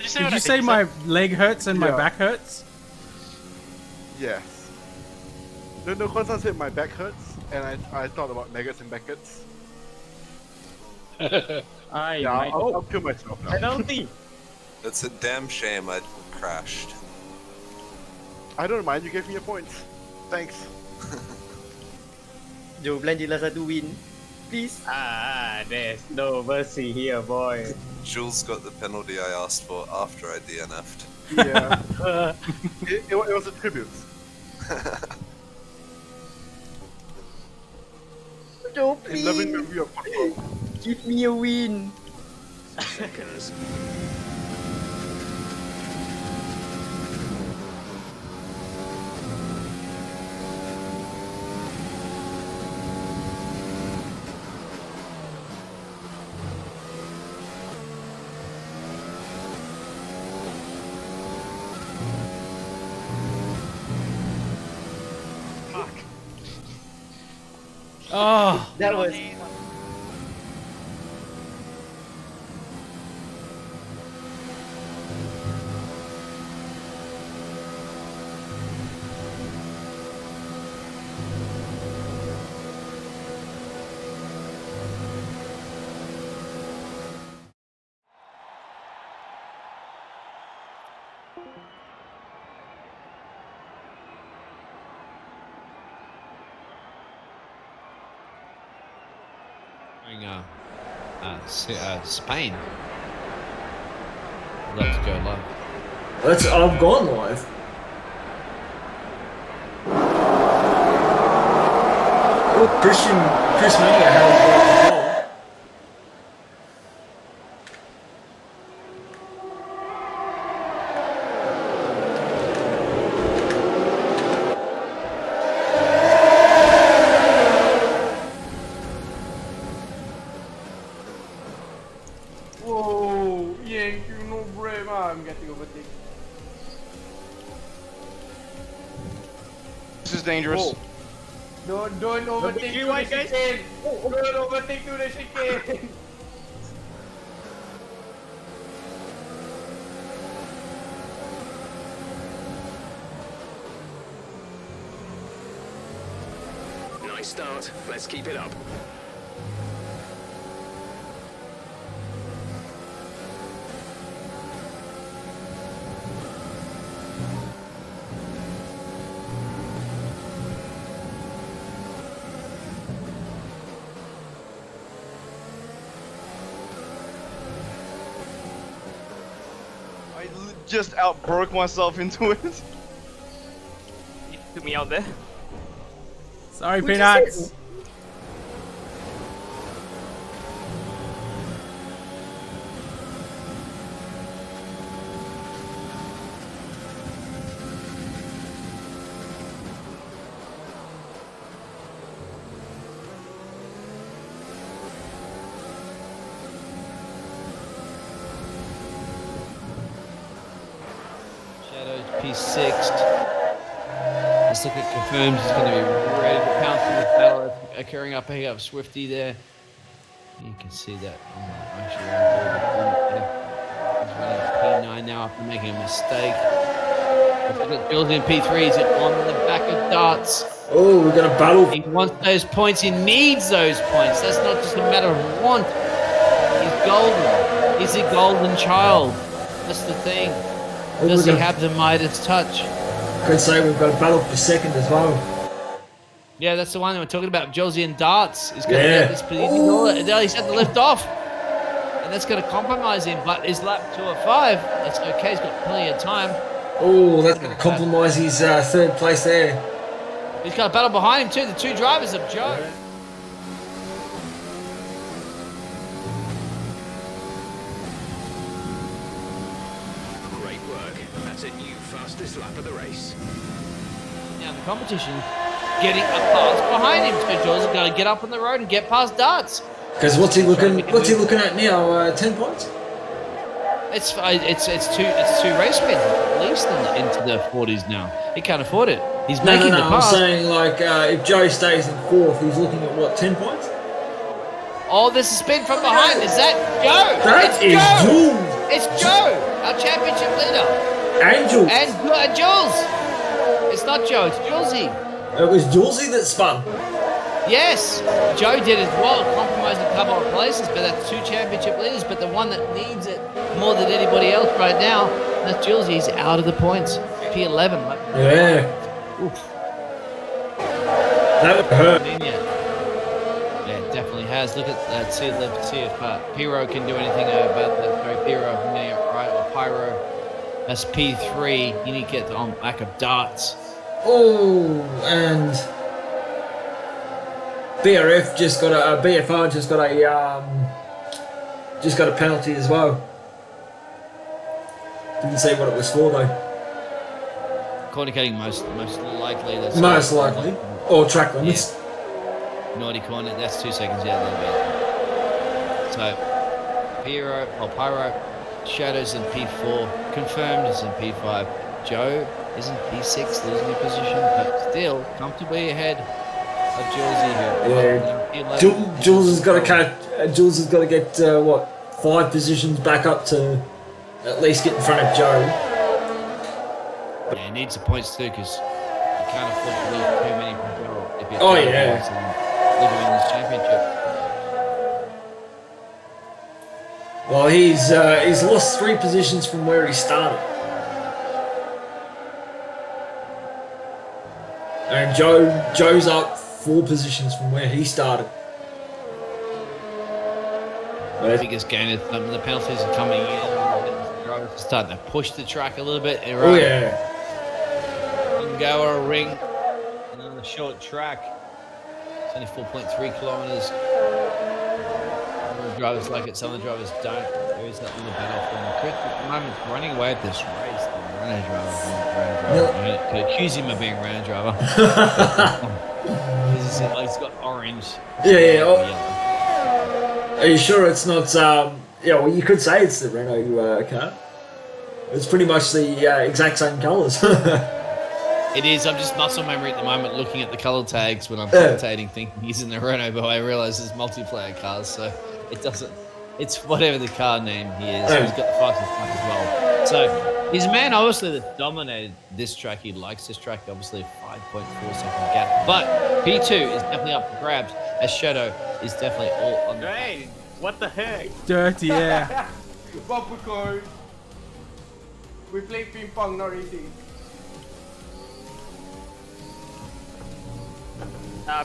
you say, Did what I you think say you my said? leg hurts and my Yeah. back hurts? Yes. No, Kwan-san said my back hurts, and I thought about maggots and back hurts. Yeah, I'll kill myself now. Penalty. It's a damn shame I crashed. I don't mind, you gave me a point. Thanks. Joe, belanja lah satu win. Please. There's no mercy here, boy. Jules got the penalty I asked for after I DNF'd. Yeah. it was a tribute. Joe, In loving memory of football. give me a win. Seconds. Oh, That was. Spain. Let's go live. I've gone live. Oh, Chris Mania had a goal. Whoa, yank, you know, brave. I'm getting overtaken. This is dangerous. Don't overtake to the chicane. Don't overtake to the chicane. Nice start. Let's keep it up. Just outbroke myself into it. You took me out there. Sorry, Peanuts. P6. Let's look at confirmed. He's going to be ready to pounce in the battle that's occurring up here of Swifty there. You can see that. Actually, he's running P9 now after making a mistake. Look at Jules in P3. He's on the back of darts. Oh, we're going to battle. He wants those points. He needs those points. That's not just a matter of want. He's golden. He's a golden child. That's the thing. Does he have the Midas touch? Could say we've got a battle for second as well. Yeah, that's the one that we're talking about. Josie and darts. He's going to get this position. He's had to lift off. And that's going to compromise him. But his lap 2:05, that's okay. He's got plenty of time. Oh, that's going to compromise his third place there. He's got a battle behind him too. The two drivers of Joe. Great work. That's a new fastest lap of the race. Now the competition getting a pass behind him. So Joe's going to get up on the road and get past darts. Because what's he looking at now? 10 points? It's two race wins at least into the 40s now. He can't afford it. He's making the pass. I'm saying like if Joe stays in fourth, he's looking at what, 10 points? Oh, there's a spin from behind. Is that Joe? That is Jules. It's Joe, our championship leader. Angel. And Jules. It's not Joe. It's Julesy. It was Julesy that spun. Yes, Joe did as well, compromised a couple of places, but that's two championship leaders. But the one that needs it more than anybody else right now, that's Jules. He's out of the points. P11. Yeah. Oof. That would hurt. Yeah, it definitely has. Look at that. See if Pyro can do anything about that. Sorry, Pyro, right, or Pyro. That's P3. You need to get on back of darts. Oh, and BRF just got a BFR just got a penalty as well. Didn't say what it was for though. Cornicating most likely. That's most likely, or track limits. Yeah. Naughty corner. That's 2 seconds. Yeah, a little bit. So Pyro, Shadows in P4, confirmed is in P5. Joe is in P6, losing a position, but still comfortably ahead of Julesy here. Yeah, Jules has got to catch. Jules has got to get 5 positions back up to at least get in front of Joe. Yeah, he needs the points too because you can't afford to lose too many from Joe if you're living in this championship. Well, he's lost 3 positions from where he started. And Joe's up 4 positions from where he started. Right. biggest gainers. The penalties are coming in. The drivers are starting to push the track a little bit. Oh yeah. Go or a ring. And on the short track, it's only 4.3 kilometers. Some of the drivers like it, some of the drivers don't. There is that little battle for the Chris at the moment running away at this race. The Renault driver. Could accuse him of being a Renault driver. He's got orange. Yeah. Yellow. Are you sure it's not? Yeah, well, you could say it's the Renault car. It's pretty much the exact same colours. It is. I'm just muscle memory at the moment, looking at the colour tags when I'm commentating, thinking he's in the Renault, but I realise there's multiplayer cars, so it doesn't. It's whatever the car name he is. He's got the fastest truck as well. So he's a man, obviously, that dominated this track. He likes this track, obviously, 5.4 second gap. But P2 is definitely up for grabs, as Shadow is definitely all on the Hey, what the heck? Dirty, yeah. Popcorn. We play ping pong, not racing.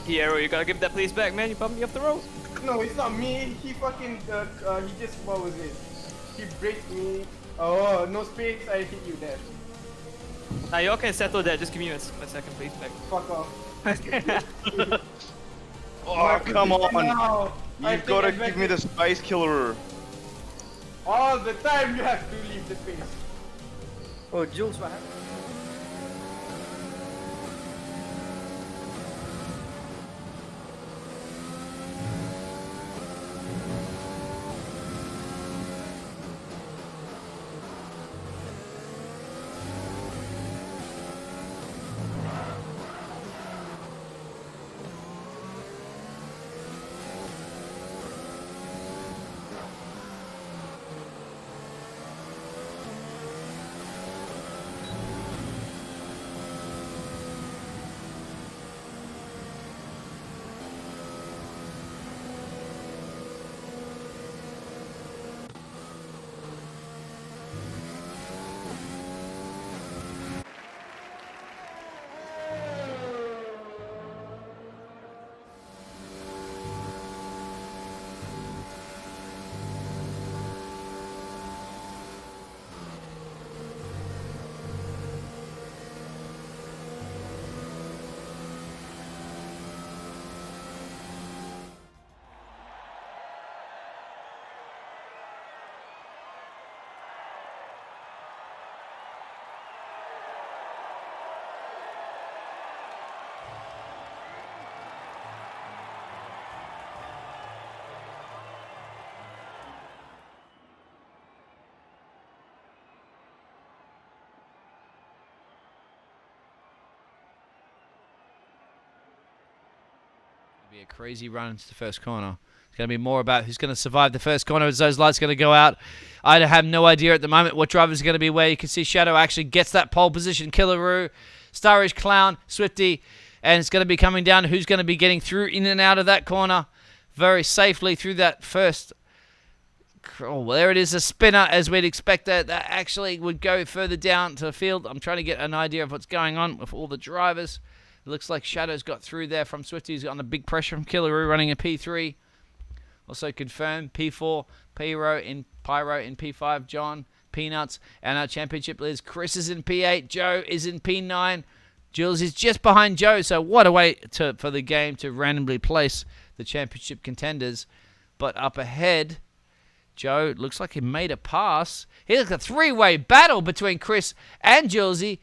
Piero, you gotta give that place back, man. You bumped me off the road. No, it's not me. He fucking, he just, what was it? He braked me. Oh, no space, I hit you there. Nah, y'all can settle that. Just give me my second place back. Fuck off. Oh, come on. Now, You've got to give me the space killer. all the time you have to leave the space. Oh, Jules, what happened? Be a crazy run into the first corner. It's going to be more about who's going to survive the first corner as those lights are going to go out. I have no idea at the moment what driver's going to be where. You can see Shadow actually gets that pole position. Killaroo, Starish Clown, Swifty, and it's going to be coming down to who's going to be getting through in and out of that corner very safely through that first. Oh, well, there it is, a spinner as we'd expect that actually would go further down to the field. I'm trying to get an idea of what's going on with all the drivers. It looks like Shadow's got through there from Swifty. He's got under big pressure from Killaroo running a P3. Also confirmed P4, Pyro in P5, John, Peanuts, and our championship leaders. Chris is in P8, Joe is in P9. Jules is just behind Joe, so what a way for the game to randomly place the championship contenders. But up ahead, Joe looks like he made a pass. Here's a three-way battle between Chris and Julesy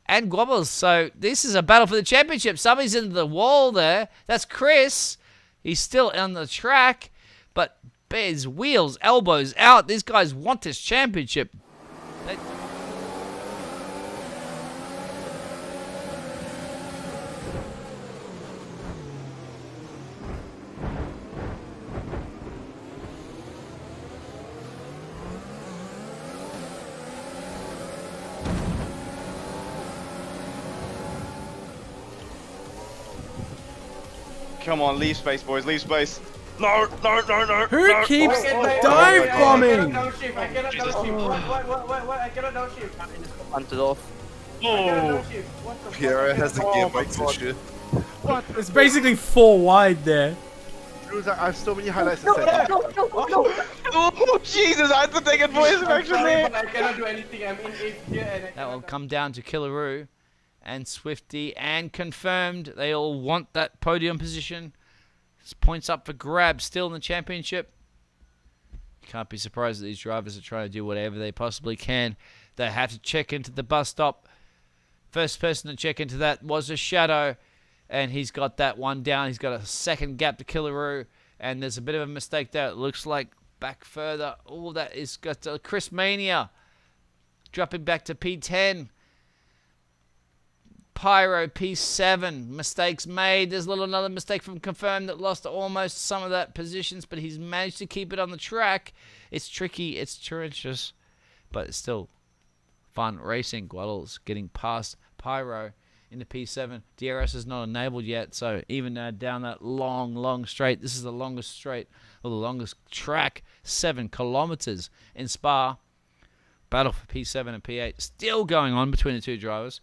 and Gwobbles. So this is a battle for the championship. Somebody's into the wall there. That's Chris. He's still on the track, but bears wheels, elbows out. These guys want this championship. Come on, leave space, boys, leave space. No. Who keeps dive bombing? I cannot downshift. What? I cannot downshift. Hunted off. Oh. Pierre has the gearbox issue. What? It's basically 4 wide there. Jules, I have so many highlights to send. Oh, Jesus, I had to take a voice action there. I cannot do anything. I'm in 8th gear and I That will cannot. come down to Killaroo and Swifty, and confirmed they all want that podium position. It's points up for grabs still in the championship. You can't be surprised that these drivers are trying to do whatever they possibly can. They have to check into the bus stop. First person to check into that was a Shadow, and he's got that one down. He's got a second gap to Killaroo, and there's a bit of a mistake there. It looks like back further. Oh, that is got Chris Mania dropping back to P10. Pyro P7. Mistakes made. There's a little another mistake from Confirmed that lost almost some of that positions, but he's managed to keep it on the track. It's tricky. It's treacherous, but it's still fun racing. Guadal's getting past Pyro into P7. DRS is not enabled yet, so even down that long straight, this is the longest straight, or the longest track, 7 kilometers in Spa. Battle for P7 and P8 still going on between the two drivers.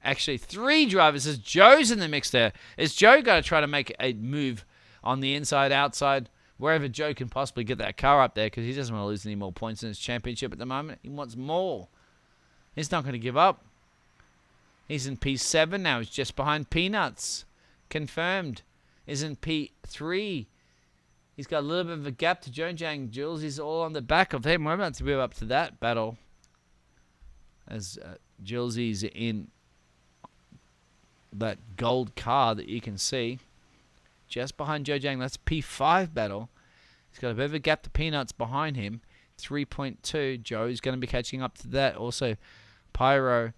Actually, 3 drivers as Joe's in the mix there. Is Joe going to try to make a move on the inside, outside, wherever Joe can possibly get that car up there, because he doesn't want to lose any more points in his championship at the moment. He wants more. He's not going to give up. He's in P7 now. He's just behind Peanuts. Confirmed. Is in P3. He's got a little bit of a gap to Jojang. Jules is all on the back of him. We're about to move up to that battle. As Jules is in that gold car that you can see. Just behind Jojang. That's P5 battle. He's got a bit of a gap to Peanuts behind him. 3.2. Joe's going to be catching up to that. Also, Pyro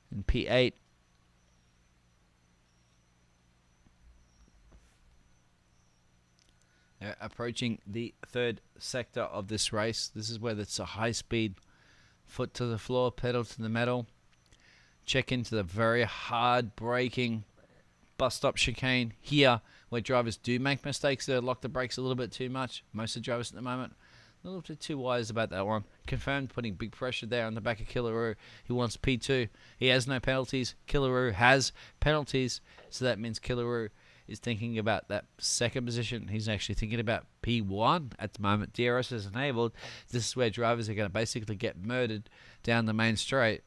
in P8. They're approaching the third sector of this race. This is where it's a high-speed foot to the floor, pedal to the metal. Check into the very hard braking bus stop chicane here, where drivers do make mistakes. They lock the brakes a little bit too much. Most of the drivers at the moment a little bit too wise about that one. Confirmed, putting big pressure there on the back of Killaroo. He wants P2. He has no penalties. Killaroo has penalties, so that means Killaroo is thinking about that second position. He's actually thinking about P1 at the moment. DRS is enabled. This is where drivers are going to basically get murdered down the main straight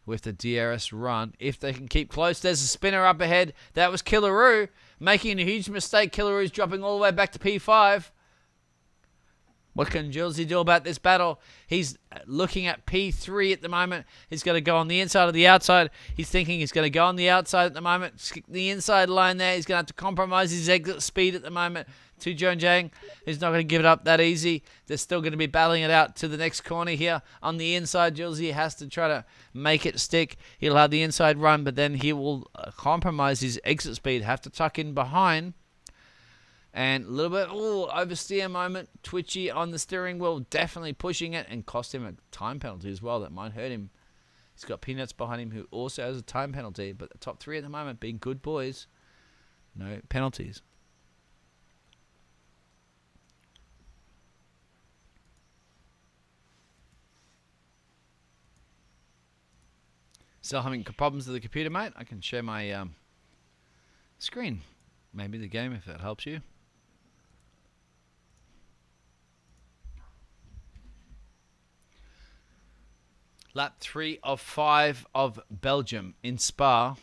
with the DRS run. If they can keep close, there's a spinner up ahead. That was Killaroo making a huge mistake. Killaroo's dropping all the way back to P5. What can Julesy do about this battle? He's looking at P3 at the moment. He's going to go on the inside or the outside. He's thinking he's going to go on the outside at the moment. Skip the inside line there. He's going to have to compromise his exit speed at the moment to Jojang. He's not going to give it up that easy. They're still going to be battling it out to the next corner here. On the inside, Julesy has to try to make it stick. He'll have the inside run, but then he will compromise his exit speed. Have to tuck in behind. And a little bit, oversteer moment. Twitchy on the steering wheel, definitely pushing it, and cost him a time penalty as well. That might hurt him. He's got Peanuts behind him, who also has a time penalty. But the top 3 at the moment being good boys. No penalties. Still having problems with the computer, mate? I can share my screen. Maybe the game, if that helps you. Lap 3 of 5 of Belgium in Spa.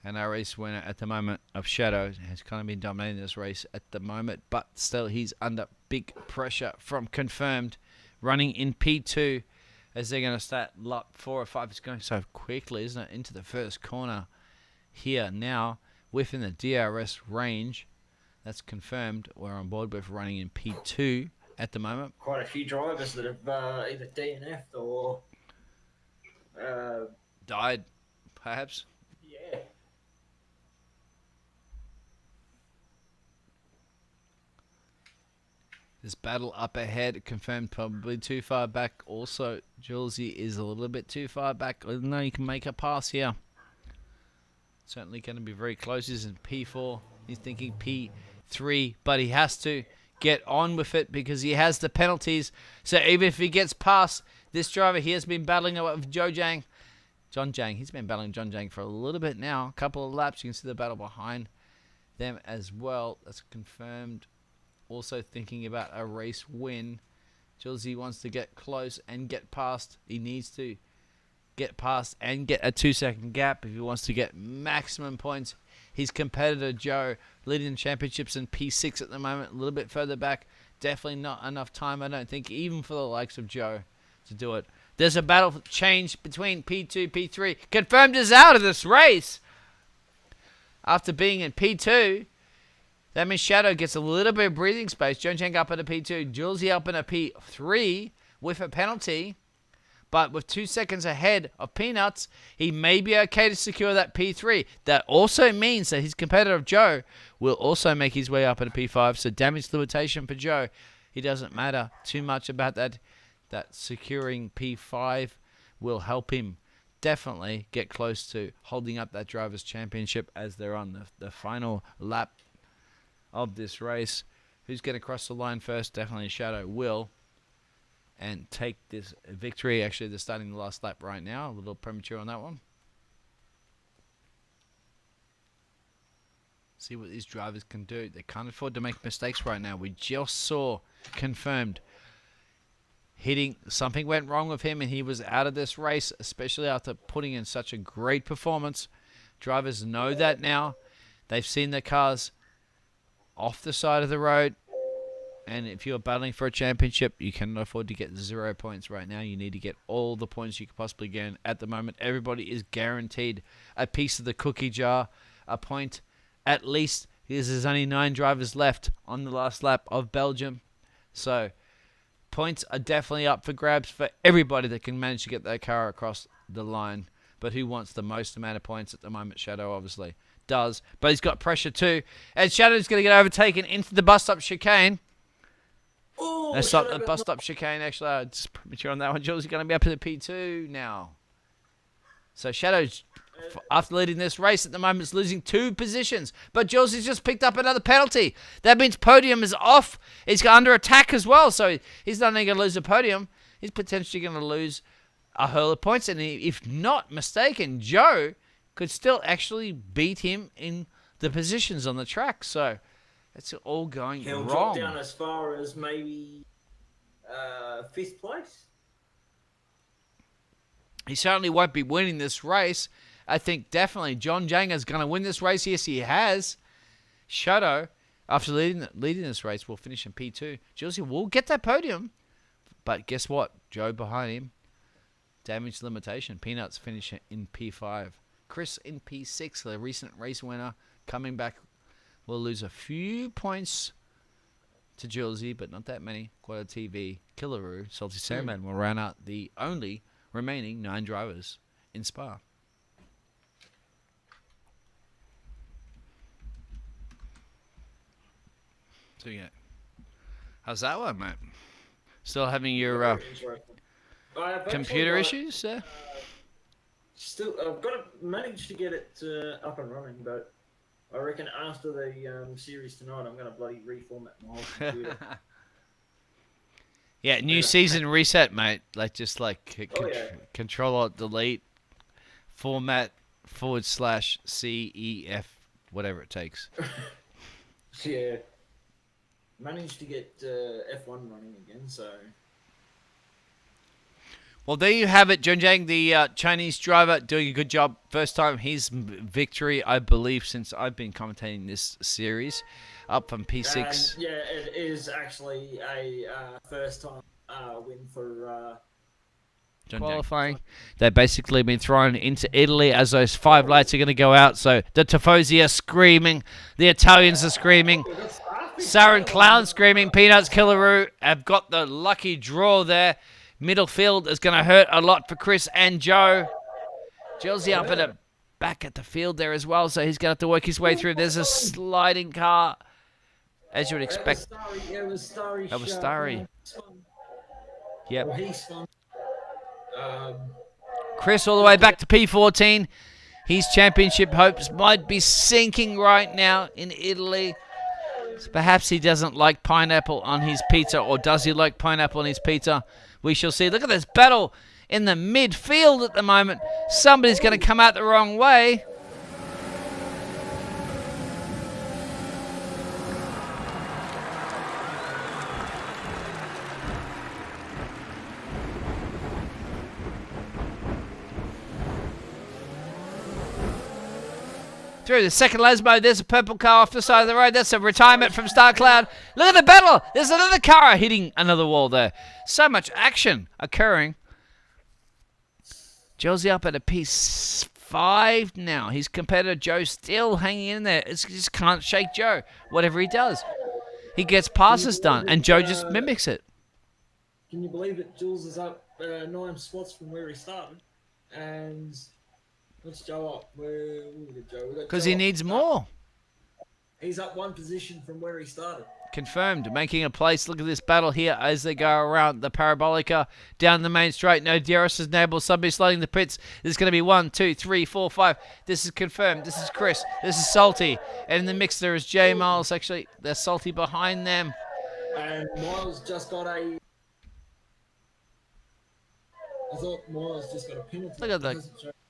And our race winner at the moment of Shadow has kind of been dominating this race at the moment. But still, he's under big pressure from Confirmed. Running in P2 as they're going to start lap 4 or 5. It's going so quickly, isn't it? Into the first corner here now. Within the DRS range. That's Confirmed. We're on board with running in P2 at the moment. Quite a few drivers that have either DNF'd or died, perhaps. Yeah. This battle up ahead, Confirmed probably too far back. Also, Julesy is a little bit too far back. I know you can make a pass here. Certainly going to be very close. He's in P4. He's thinking P3, but he has to get on with it because he has the penalties. So even if he gets past this driver, he has been battling with Jojang. John Jang. He's been battling John Jang for a little bit now. A couple of laps. You can see the battle behind them as well. That's Confirmed. also thinking about a race win. Julesy wants to get close and get past. He needs to get past and get a 2-second gap if he wants to get maximum points. His competitor Joe leading the championships in P6 at the moment, a little bit further back. Definitely not enough time, I don't think, even for the likes of Joe to do it. There's a battle change between P2, P3. Confirmed is out of this race. After being in P2, that means Shadow gets a little bit of breathing space. John Chang up in a P2. Julesy up in a P3 with a penalty. But with 2 seconds ahead of Peanuts, he may be okay to secure that P3. That also means that his competitor Joe will also make his way up in a P5. So damage limitation for Joe. He doesn't matter too much about that. That securing P5 will help him definitely get close to holding up that Drivers' Championship as they're on the final lap of this race. Who's going to cross the line first? Definitely Shadow will. And take this victory. Actually, they're starting the last lap right now. A little premature on that one. See what these drivers can do. They can't afford to make mistakes right now. We just saw confirmed hitting. Something went wrong with him and he was out of this race, especially after putting in such a great performance. Drivers know that now. They've seen their cars off the side of the road. And if you're battling for a championship, you cannot afford to get 0 points right now. You need to get all the points you could possibly get. At the moment, everybody is guaranteed a piece of the cookie jar, a point at least. There's only 9 drivers left on the last lap of Belgium. So points are definitely up for grabs for everybody that can manage to get their car across the line. But who wants the most amount of points at the moment? Shadow obviously does. But he's got pressure too. And Shadow's going to get overtaken into the bus stop chicane. Let's stop the bus stop chicane. Actually, I'm just premature on that one. Jules is going to be up in the P2 now. So Shadow's, after leading this race at the moment, is losing 2 positions. But Jules has just picked up another penalty. That means podium is off. He's under attack as well. So he's not only going to lose a podium, he's potentially going to lose a hurl of points. And if not mistaken, Joe could still actually beat him in the positions on the track. So it's all going He'll wrong. drop down as far as maybe 5th place. He certainly won't be winning this race. I think definitely John Janger's going to win this race. Yes, he has. Shadow, after leading this race, will finish in P2. Julesy will get that podium. But guess what? Joe behind him. Damage limitation. Peanuts finish in P5. Chris in P6, the recent race winner, coming back. Will lose a few points to Julesy, but not that many. Quad TV, Killaroo, Salty Sandman will round out the only remaining 9 drivers in Spa. So yeah, how's that one, mate? Still having your computer issues, sir? Still, I've got to manage to get it up and running, but I reckon after the series tonight, I'm going to bloody reformat my whole computer. Yeah, new season reset, mate. Control Alt Delete, format /CEF, whatever it takes. Yeah. Managed to get F1 running again, so. Well, there you have it. John Jang, the Chinese driver, doing a good job. First time his victory, I believe, since I've been commentating this series, up from P6. Yeah, it is actually a first time win for John qualifying. They've basically been thrown into Italy as those 5 lights are going to go out. So the Tifosi are screaming. The Italians are screaming. Sarin Clown screaming. Peanuts, Killaroo have got the lucky draw there. Middle field is going to hurt a lot for Chris and Joe. Julesy up at the back at the field there as well, so he's going to have to work his way through. There's a sliding car, as you would expect. It was Starry. That was Starry. Yep. Chris all the way back to P14. His championship hopes might be sinking right now in Italy. So perhaps he doesn't like pineapple on his pizza, or does he like pineapple on his pizza? We shall see. Look at this battle in the midfield at the moment. Somebody's going to come out the wrong way. through the second Lesmo. There's a purple car off the side of the road. That's a retirement from Star Cloud. Look at the battle. There's another car hitting another wall there. So much action occurring. Josie up at a P5 now. His competitor Joe still hanging in there. It's just can't shake Joe. Whatever he does, he gets passes done, and Joe just mimics it. Can you believe it? Jules is up 9 spots from where he started, and what's Joe up? Where we got Joe? Because he needs more. He's up 1 position from where he started. Confirmed, making a place. Look at this battle here as they go around the Parabolica down the main straight. No, Darius is enabled. Somebody sliding the pits. There's going to be 1, 2, 3, 4, 5. This is confirmed. This is Chris. This is Salty. And in the mix there is J Miles. Actually, they're Salty behind them. And Miles just got a... I thought Miles just got a penalty. Look at the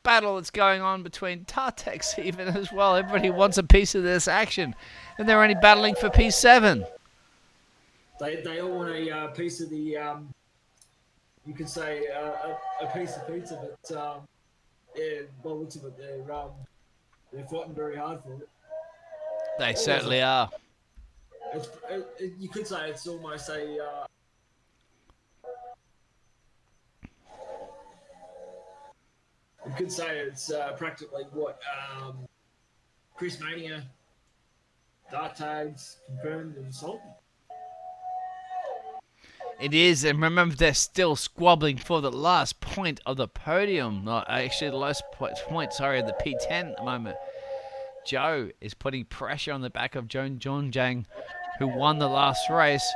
battle that's going on between Tartex even as well. Everybody wants a piece of this action. And they're only battling for P7. They all want a piece of the, you could say a piece of pizza, but yeah, by the looks of it, they're fighting very hard for it. They certainly are. You could say it's almost a... you could say it's practically what Chris Mania, Dart Tags, Confirmed, and Salty. It is, and remember they're still squabbling for the last point of the podium. Not actually the last point, sorry, of the P10 at the moment. Joe is putting pressure on the back of John Jang, who won the last race.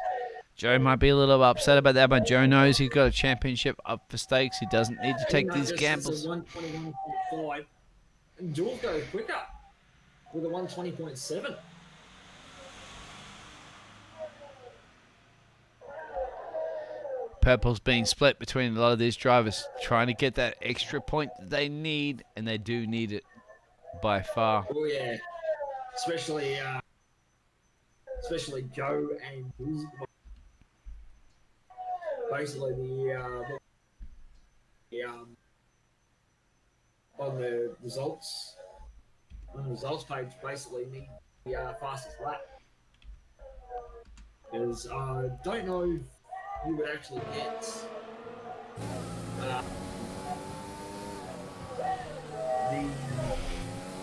Joe might be a little upset about that, but Joe knows he's got a championship up for stakes. He doesn't need to take these gambles. 121.5, and Jules goes quicker with a 120.7. Purple's being split between a lot of these drivers, trying to get that extra point that they need, and they do need it by far. Oh yeah, especially Joe and Jules. Basically, on the results page, basically need the fastest lap. Because I don't know if you would actually get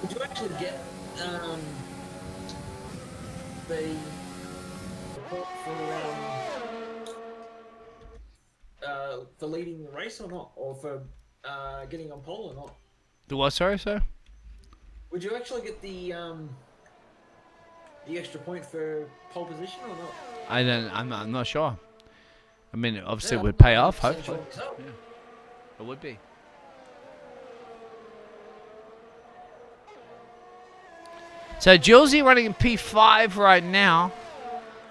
would you actually get the report for leading the race or not, or for getting on pole or not? The what? Sorry, sir. Would you actually get the extra point for pole position or not? I'm not sure. I mean, obviously it would pay off. Hopefully, yeah, it would be. So Julesy running in P5 right now.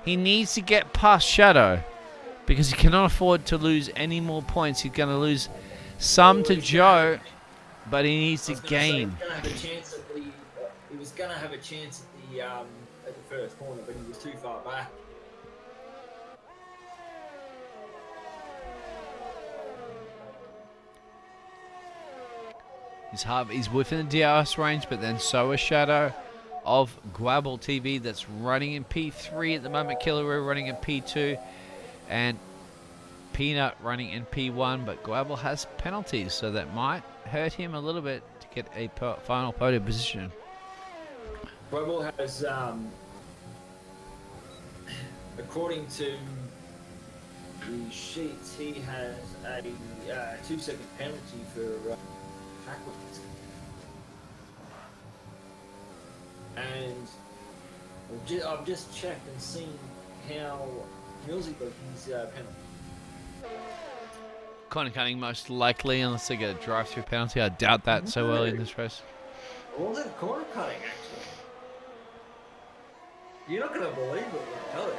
He needs to get past Shadow because he cannot afford to lose any more points. He's going to lose some to Joe, but he needs to gain. He was going to have a chance at the first corner, but he was too far back. He's within the DRS range, but then so is Shadow of Gwabble TV that's running in P3 at the moment. Killaroo running in P2 and Peanut running in P1, but Gwabble has penalties, so that might hurt him a little bit to get a final podium position. Gwabble has, according to the sheets, he has a 2-second penalty for backwards. And I've just checked and seen how Millsy got his penalty. Corner cutting most likely, unless they get a drive-through penalty. I doubt that so early in this race. Or was it corner cutting, actually? You're not going to believe it when I tell you.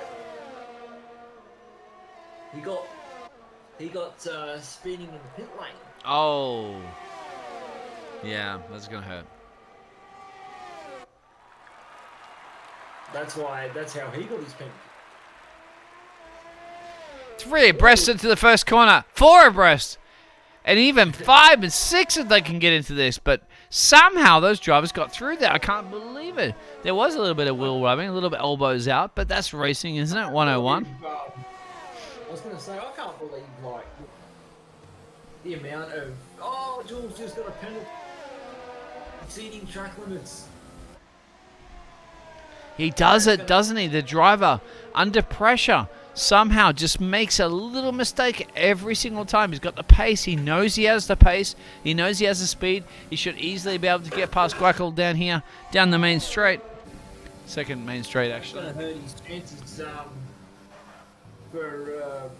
He got spinning in the pit lane. Oh. Yeah, that's going to hurt. That's how he got his penalty. 3 abreast into the first corner. 4 abreast. And even 5 and 6 if they can get into this. But Somehow those drivers got through there. I can't believe it. There was a little bit of wheel rubbing, a little bit elbows out, but that's racing, isn't it? 101. I was going to say, I can't believe, like, the amount of, Jules just got a penalty. Exceeding track limits. He does it, doesn't he? The driver, under pressure, somehow just makes a little mistake every single time. He's got the pace. He knows he has the pace. He knows he has the speed. He should easily be able to get past Guacal down here, down the main straight. Second main straight, actually. It's going to hurt his chances for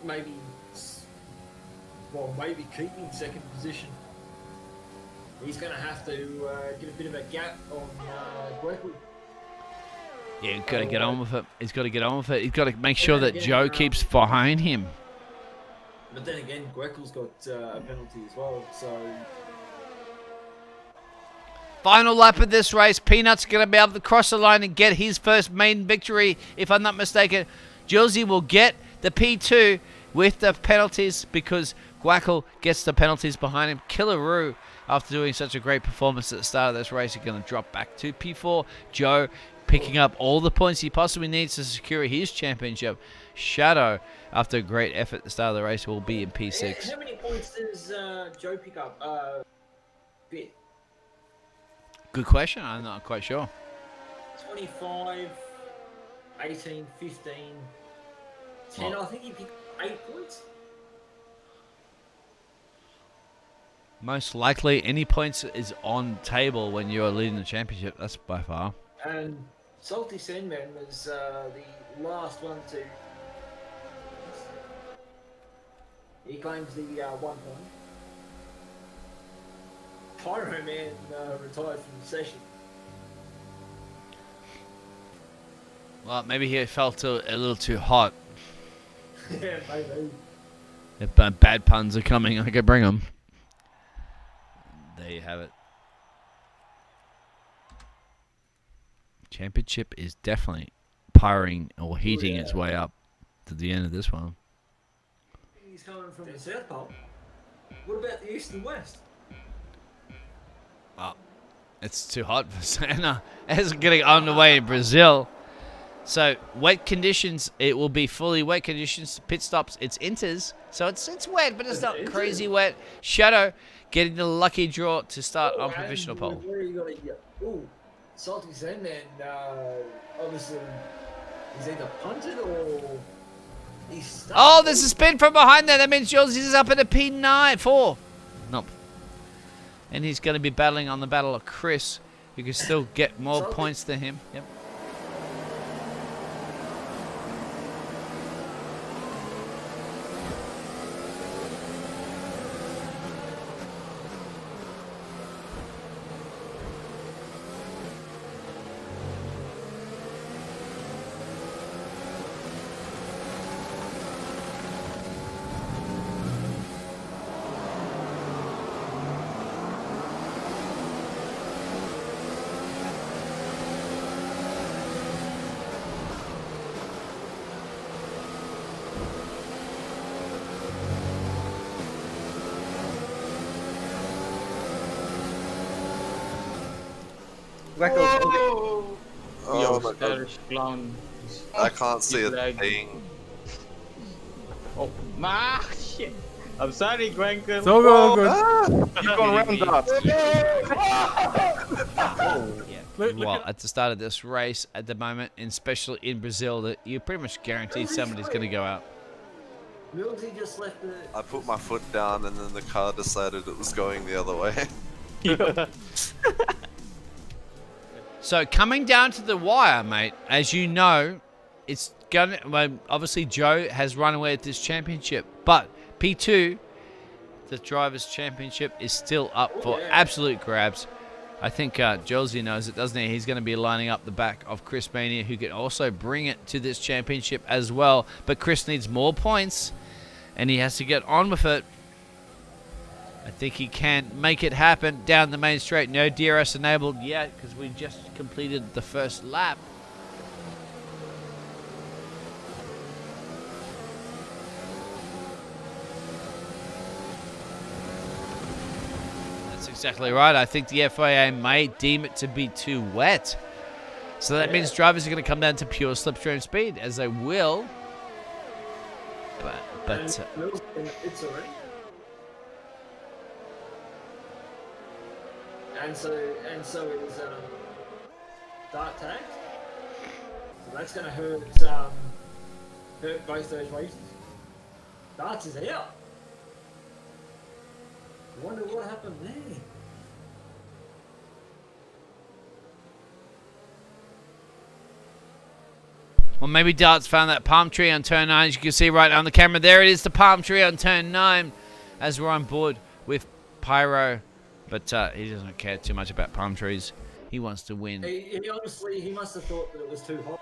maybe keeping second position. He's going to have to get a bit of a gap on Guacal. Yeah, he's got to get on with it. He's got to get on with it. He's got to make sure that Joe keeps behind him. But then again, Guacal's got a penalty as well, so... Final lap of this race. Peanut's going to be able to cross the line and get his first main victory, if I'm not mistaken. Julesy will get the P2 with the penalties because Guacal gets the penalties behind him. Killaroo, after doing such a great performance at the start of this race, is going to drop back to P4. Joe picking up all the points he possibly needs to secure his championship. Shadow, after a great effort at the start of the race, will be in P6. How many points does Joe pick up? Bit. Good question. I'm not quite sure. 25, 18, 15, 10. I think he picked 8 points. Most likely, any points is on table when you're leading the championship. That's by far. And Salty Sandman was the last one to... He claims the 1 point. Pyro Man retired from the session. Well, maybe he felt a little too hot. Yeah, maybe. If bad puns are coming, I can bring them. There you have it. Championship is definitely pyring or heating its way up to the end of this one. He's coming from the South Pole. What about the East and West? Well, it's too hot for Santa. It's getting underway in Brazil. So, wet conditions, it will be fully wet conditions. Pit stops, it's inters. So, it's wet, but it's not crazy wet. Shadow getting the lucky draw to start on provisional pole. Salty Sandman, obviously, he's either punted or he's stuck. Oh, there's a spin from behind there. That means Jules is up at a P9, 4. Nope. And he's going to be battling on the battle of Chris, who can still get more points than him. Yep. Whoa! Oh my god. Irish clown. I can't see a Lag. thing. Oh, shit. I'm sorry, Grankel. So good. You've gone round us. Well, at the start of this race, at the moment, and especially in Brazil, that you're pretty much guaranteed somebody's going to go out. Millsy just left the... I put my foot down and then the car decided it was going the other way. So coming down to the wire, mate, as you know, it's gonna. Well, obviously, Joe has run away with this championship, but P2, the drivers' championship, is still up for absolute grabs. I think Josie knows it, doesn't he? He's going to be lining up the back of Chris Mania, who can also bring it to this championship as well. But Chris needs more points, and he has to get on with it. I think he can make it happen down the main straight. No DRS enabled yet because we just completed the first lap. That's exactly right. I think the FIA may deem it to be too wet. So that means drivers are going to come down to pure slipstream speed, as they will. But It's already. And so it was dark tagged. So that's going to hurt both those races. Darts is out. I wonder what happened there. Well, maybe Darts found that palm tree on turn 9. As you can see right on the camera, there it is, the palm tree on turn 9, as we're on board with Pyro. But he doesn't care too much about palm trees. He wants to win. He honestly, he must have thought that it was too hot.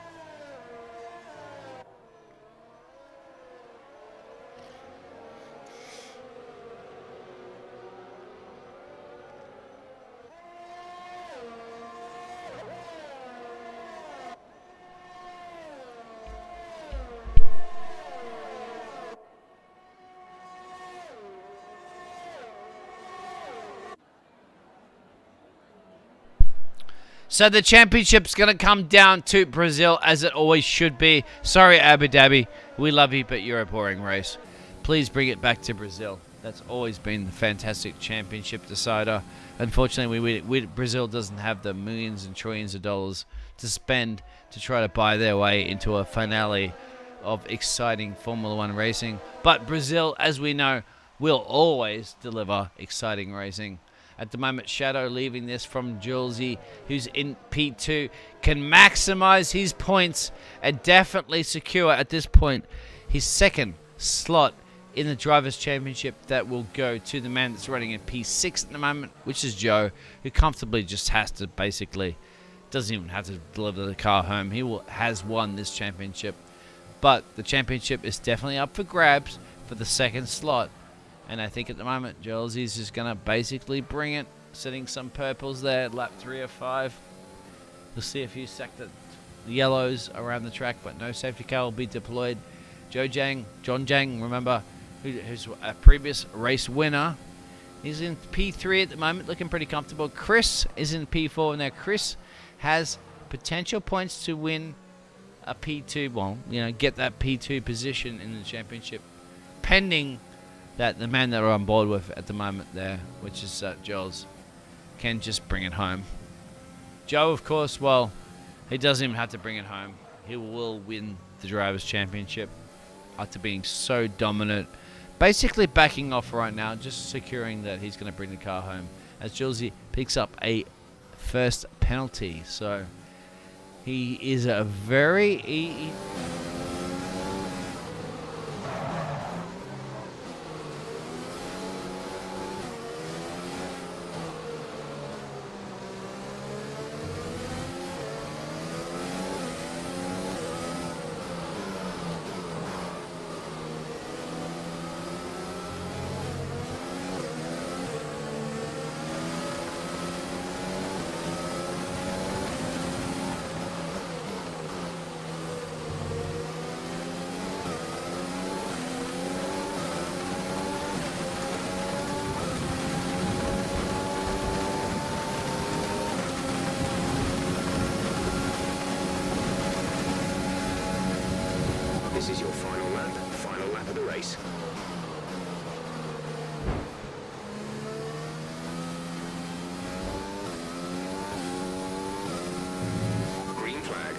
So the championship's going to come down to Brazil, as it always should be. Sorry, Abu Dhabi. We love you, but you're a boring race. Please bring it back to Brazil. That's always been the fantastic championship decider. Unfortunately, Brazil doesn't have the millions and trillions of dollars to spend to try to buy their way into a finale of exciting Formula One racing. But Brazil, as we know, will always deliver exciting racing. At the moment, Shadow leaving this from Julesy, who's in P2, can maximize his points and definitely secure at this point his second slot in the Drivers' Championship. That will go to the man that's running in P6 at the moment, which is Joe, who comfortably just has to basically, doesn't even have to deliver the car home. He has won this championship. But the championship is definitely up for grabs for the second slot. And I think at the moment, Julesy's just going to basically bring it, setting some purples there, lap 3 of 5. You'll see a few sector yellows around the track, but no safety car will be deployed. John Jang, remember, who's a previous race winner, he's in P3 at the moment, looking pretty comfortable. Chris is in P4. Now, Chris has potential points to win a P2, well, get that P2 position in the championship, pending that the man that we're on board with at the moment there, which is Jules, can just bring it home. Joe, of course, well, he doesn't even have to bring it home. He will win the Drivers' Championship after being so dominant. Basically backing off right now, just securing that he's going to bring the car home, as Julesy picks up a first penalty. So he is a very... This is your final lap of the race. Green flag.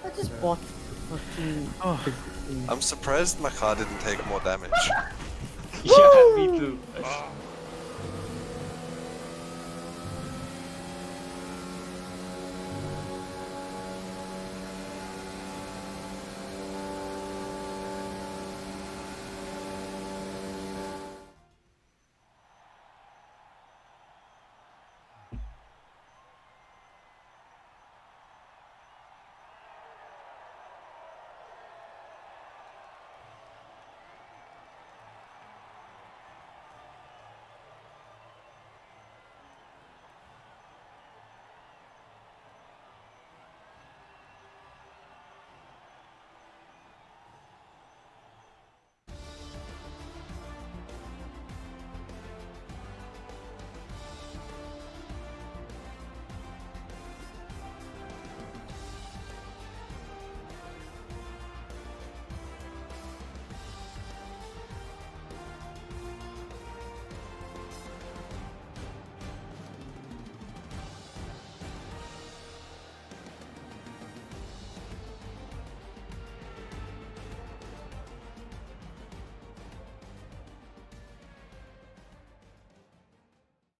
I just bought fucking. I'm surprised my car didn't take more damage. Yeah, me too.